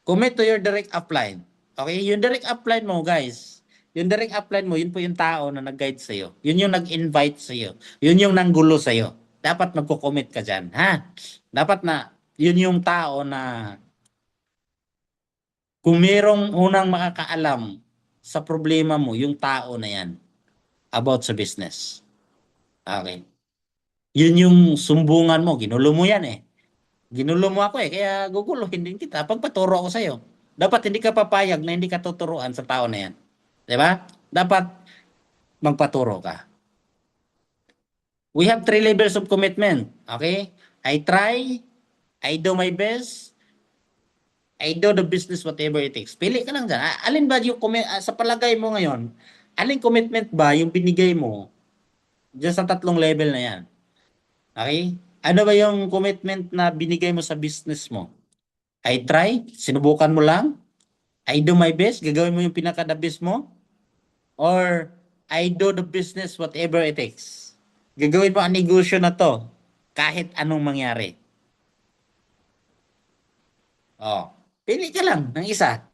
Commit to your direct upline. Okay? Yung direct upline mo, guys, yung direct upline mo, yun po yung tao na nag-guide sa'yo. Yun yung nag-invite sa'yo. Yun yung nanggulo sa'yo. Dapat magko-commit ka dyan, ha? Dapat na, yun yung tao na kung merong unang makakaalam sa problema mo, yung tao na yan, about sa business. Okay. Yun yung sumbungan mo, ginulo mo yan eh. Ginulo mo ako eh, kaya guguluhin din kita. Pagpaturo ako sa'yo. Dapat hindi ka papayag na hindi ka tuturuan sa tao na yan. Di ba? Dapat magpaturo ka. We have 3 levels of commitment. Okay? I try, I do my best, I do the business whatever it takes. Pili ka lang dyan. Alin ba yung sa palagay mo ngayon, alin commitment ba yung binigay mo dyan sa 3 level na yan? Okay? Ano ba yung commitment na binigay mo sa business mo? I try, sinubukan mo lang. I do my best, gagawin mo yung pinaka-the best mo. Or I do the business whatever it takes. Gagawin mo ang negosyo na to kahit anong mangyari. Oh, pili ka lang ng isa.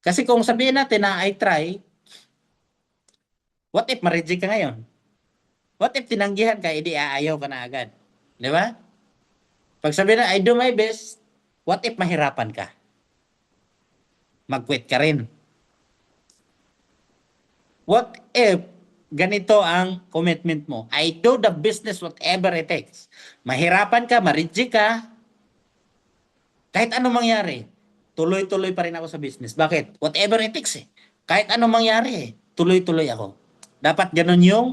Kasi kung sabihin natin na I try, what if ma-reject ka ngayon? What if tinanggihan ka, edi aayaw ka na agad? Di ba? Pag sabihin na I do my best, what if mahirapan ka? Mag-quit ka rin. What if ganito ang commitment mo? I do the business whatever it takes. Mahirapan ka, ma-reject ka, kahit anong mangyari, tuloy-tuloy pa rin ako sa business. Bakit? Whatever it takes eh. Kahit anong mangyari eh, tuloy-tuloy ako. Dapat ganun yung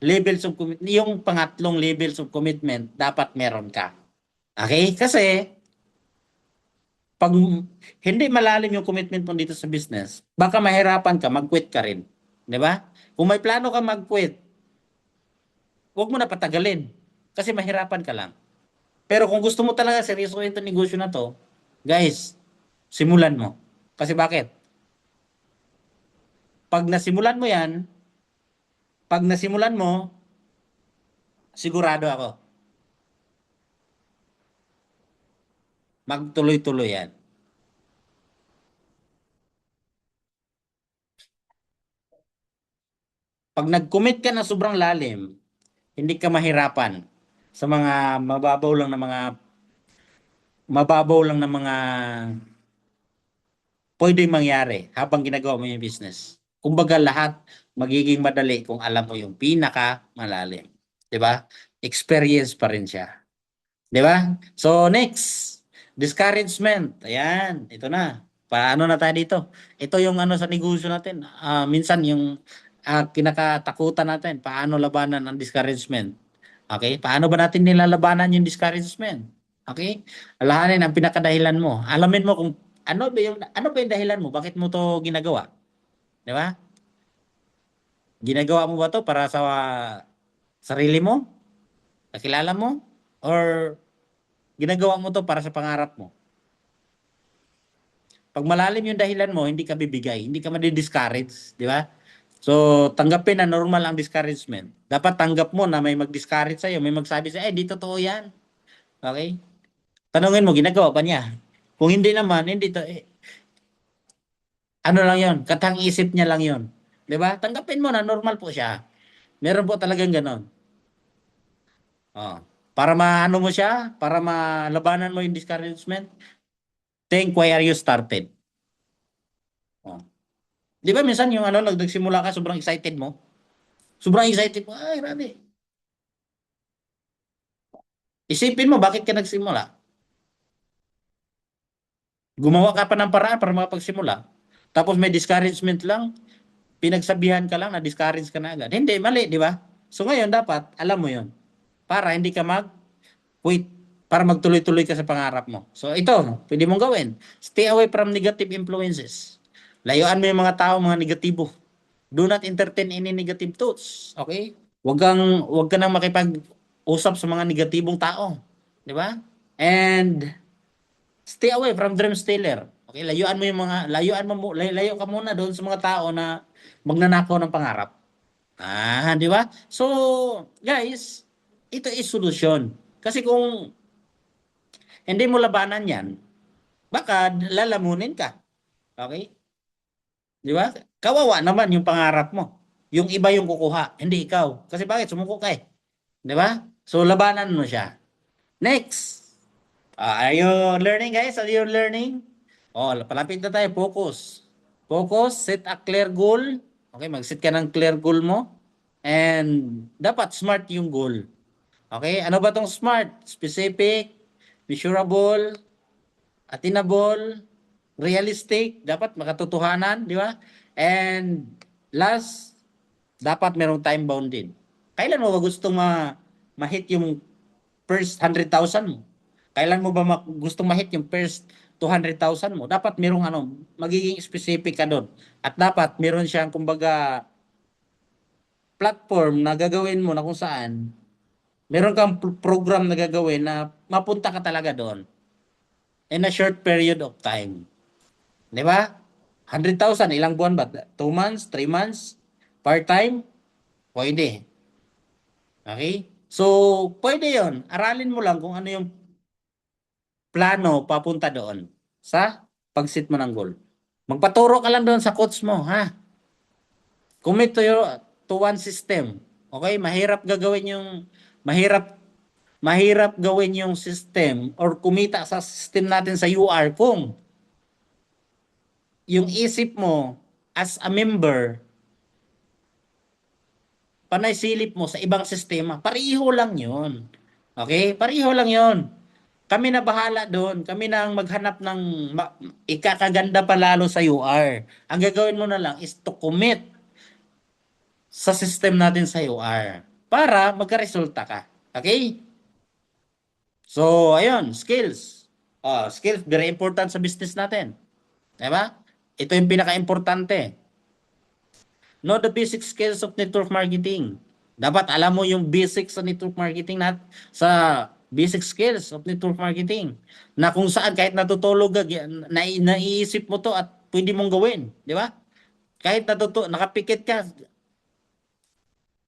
levels of commitment, yung pangatlong levels of commitment, dapat meron ka. Okay? Kasi, pag hindi malalim yung commitment mo dito sa business, baka mahirapan ka, mag-quit ka rin. Di ba? Kung may plano ka mag-quit, huwag mo na patagalin. Kasi mahirapan ka lang. Pero kung gusto mo talaga seryosohin itong negosyo na to, guys, simulan mo. Kasi bakit? Pag nasimulan mo yan, pag nasimulan mo, sigurado ako, magtuloy-tuloy yan. Pag nag-commit ka na sobrang lalim, hindi ka mahirapan sa mga mababaw lang na mga pwede mangyari habang ginagawa mo yung business. Kumbaga lahat magiging madali kung alam mo yung pinaka malalim. 'Di ba? Experience pa rin siya. 'Di ba? So next, discouragement. Ayan, ito na. Paano na tayo dito? Ito yung ano sa negosyo natin. Minsan yung kinakatakutan natin, paano labanan ang discouragement. Okay? Paano ba natin nilalabanan yung discouragement? Okay? Alahanin ang pinakadahilan mo. Alamin mo kung ano ba yung dahilan mo? Bakit mo to ginagawa? 'Di ba? Ginagawa mo ba to para sa sarili mo? Kakilala mo? Or ginagawa mo to para sa pangarap mo? Pag malalim yung dahilan mo, hindi ka bibigay, hindi ka madi-discourage, di ba? So, tanggapin na normal ang discouragement. Dapat tanggap mo na may mag-discourage sa'yo, may magsabi sa'yo, di totoo yan. Okay? Tanungin mo, ginagawa ba niya? Kung hindi naman, hindi to, ano lang yon, katang isip niya lang yon. Di ba? Tanggapin mo na normal po siya. Meron po talagang ganon. Oh. Para maano mo siya, para malabanan mo yung discouragement, think why are you started? Oh. Di ba minsan yung ano, nagsimula ka, sobrang excited mo? Sobrang excited mo, ay, grabe. Isipin mo, bakit ka nagsimula? Gumawa ka pa ng paraan para makapagsimula. Tapos may discouragement lang, pinagsabihan ka lang, na-discourage ka na agad. Hindi, mali, di ba? So ngayon, dapat, alam mo yon para hindi ka mag-quit, para magtuloy-tuloy ka sa pangarap mo. So ito, pwede mong gawin. Stay away from negative influences. Layuan mo yung mga tao, mga negatibo. Do not entertain any negative thoughts. Okay? Wag ka nang makipag-usap sa mga negatibong tao. Di ba? And stay away from dream stealer. Okay, layuan ka muna doon sa mga tao na magnanakaw ng pangarap. Di ba? So, guys, ito is solusyon. Kasi kung hindi mo labanan yan, baka lalamunin ka. Okay? Di ba? Kawawa naman yung pangarap mo. Yung iba yung kukuha, hindi ikaw. Kasi bakit? Sumuko ka eh. Di ba? So, labanan mo siya. Next. Are you learning, guys? Are you learning? Palapit na tayo. Focus. Focus. Set a clear goal. Okay, mag-set ka ng clear goal mo. And dapat smart yung goal. Okay, ano ba tong smart? Specific, measurable, attainable, realistic, dapat makatotohanan, di ba? And last, dapat merong time bounded. Kailan mo ba gustong ma-hit yung first 100,000 mo? Kailan mo ba gustong ma-hit yung first 200,000 mo? Dapat merong magiging specific ka doon. At dapat meron siyang kumbaga platform na gagawin mo na kung saan meron kang program na gagawin na mapunta ka talaga doon in a short period of time. Di ba? 100,000, ilang buwan ba? 2 months, 3 months, part-time? Pwede. Okay? So, pwede yon. Aralin mo lang kung ano yung plano papunta doon sa pag-set mo ng goal. Magpaturo ka lang doon sa coach mo, ha? Commit to one system. Okay? Mahirap gawin yung system or kumita sa system natin sa UR kung yung isip mo as a member panay silip mo sa ibang sistema, pareho lang yun. Okay? Pareho lang yun. Kami na bahala doon. Kami na ang maghanap ng ikakaganda pa lalo sa UR. Ang gagawin mo na lang is to commit sa system natin sa UR para magka-resulta ka. Okay? So, ayun, skills. Skills, very important sa business natin. Diba? Ito yung pinaka-importante. Know the basic skills of network marketing. Dapat alam mo yung basics sa network marketing sa basic skills of network marketing. Na kung saan kahit natutulog ka, naiisip mo to at pwede mong gawin. Di ba? Kahit nakapikit ka,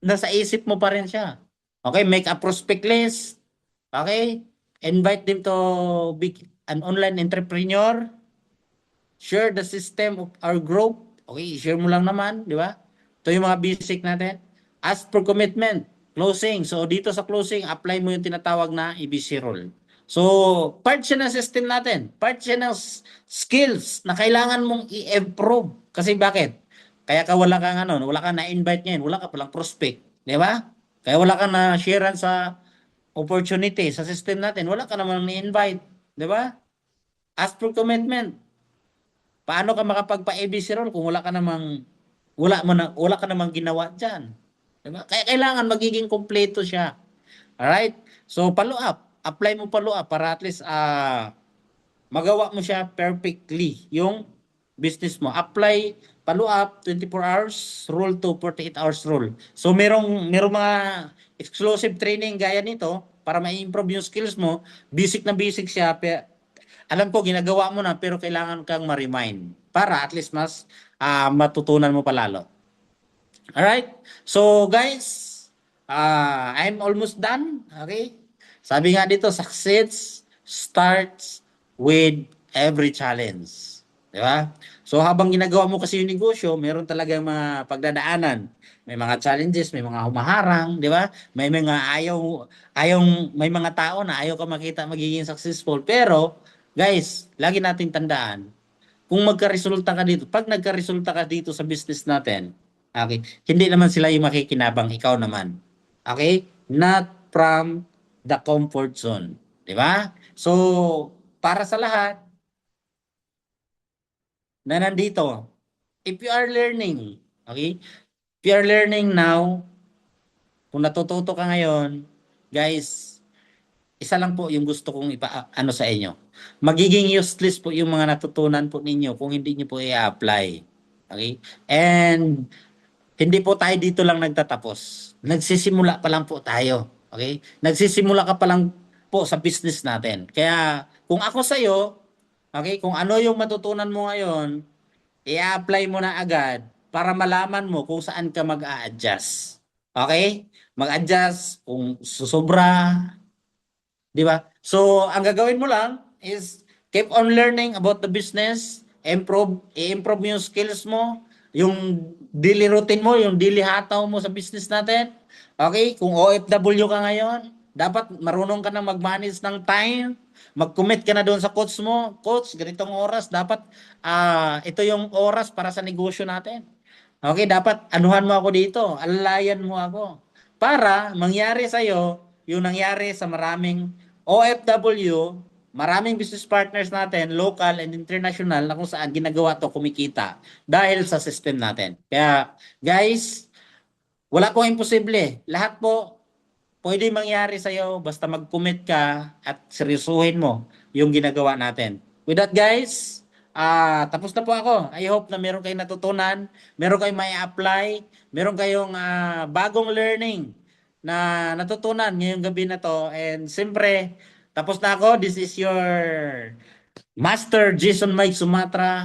nasa isip mo pa rin siya. Okay, make a prospect list. Okay? Invite them to be an online entrepreneur. Share the system of our group. Okay, share mo lang naman, di ba? Ito yung mga basic natin. Ask for commitment. Closing. So, dito sa closing, apply mo yung tinatawag na ABC rule. So, part siya ng system natin. Part siya ng skills na kailangan mong i-improve. Kasi bakit? Kaya ka wala kang ano, wala kang na-invite ngayon, wala ka palang prospect. Di ba? Kaya wala kang na-sharean sa opportunity sa system natin. Wala ka namang ni-invite. Di ba? Ask for commitment. Paano ka makapagpa-ABC role kung wala ka namang ginawa diyan? 'Di ba? Kaya kailangan magiging kumpleto siya. Alright? So follow up. Apply mo follow up para at least magawa mo siya perfectly yung business mo. Apply follow up 24 hours rule to 48 hours rule. So merong mga exclusive training gaya nito para ma-improve yung skills mo. Basic na basic siya. Alam ko ginagawa mo na pero kailangan kang ma-remind para at least mas matutunan mo palalo. Alright? So guys, I'm almost done. Okay? Sabi nga dito, success starts with every challenge. Di ba? So habang ginagawa mo kasi yung negosyo, meron talagang mga pagdadaanan. May mga challenges, may mga humaharang, di ba? May mga tao na ayaw ka makita magiging successful. Pero, guys, lagi nating tandaan, kung magkaresulta ka dito, pag nagkaresulta ka dito sa business natin, okay, hindi naman sila yung makikinabang, ikaw naman. Okay? Not from the comfort zone. Di ba? So, para sa lahat na nandito, if you are learning, okay? If you are learning now, kung natututo ka ngayon, guys, isa lang po yung gusto kong ano sa inyo. Magiging useless po yung mga natutunan po ninyo kung hindi niyo po i-apply. Okay? And hindi po tayo dito lang nagtatapos. Nagsisimula pa lang po tayo. Okay? Nagsisimula ka pa lang po sa business natin. Kaya kung ako sa iyo, okay, kung ano yung matutunan mo ngayon, i-apply mo na agad para malaman mo kung saan ka mag-a-adjust. Okay? Mag-adjust kung susobra, di ba? So, ang gagawin mo lang is keep on learning about the business, i-improve mo yung skills mo, yung daily routine mo, yung daily hataw mo sa business natin. Okay? Kung OFW ka ngayon, dapat marunong ka na mag-manage ng time, mag-commit ka na doon sa coach mo. Coach, ganitong oras, dapat ito yung oras para sa negosyo natin. Okay, dapat anuhan mo ako dito, alalayan mo ako. Para mangyari sa'yo yung nangyari sa maraming OFW, maraming business partners natin, local and international, na kung saan ginagawa to kumikita dahil sa system natin. Kaya, guys, wala pong imposible. Lahat po pwede mangyari sa'yo basta mag-commit ka at seryosuhin mo yung ginagawa natin. With that, guys, tapos na po ako. I hope na meron kayong natutunan, meron kayong may apply, meron kayong bagong learning na natutunan ngayong gabi na to. And siyempre, tapos na ako. This is your Master Jason Mike Sumatra.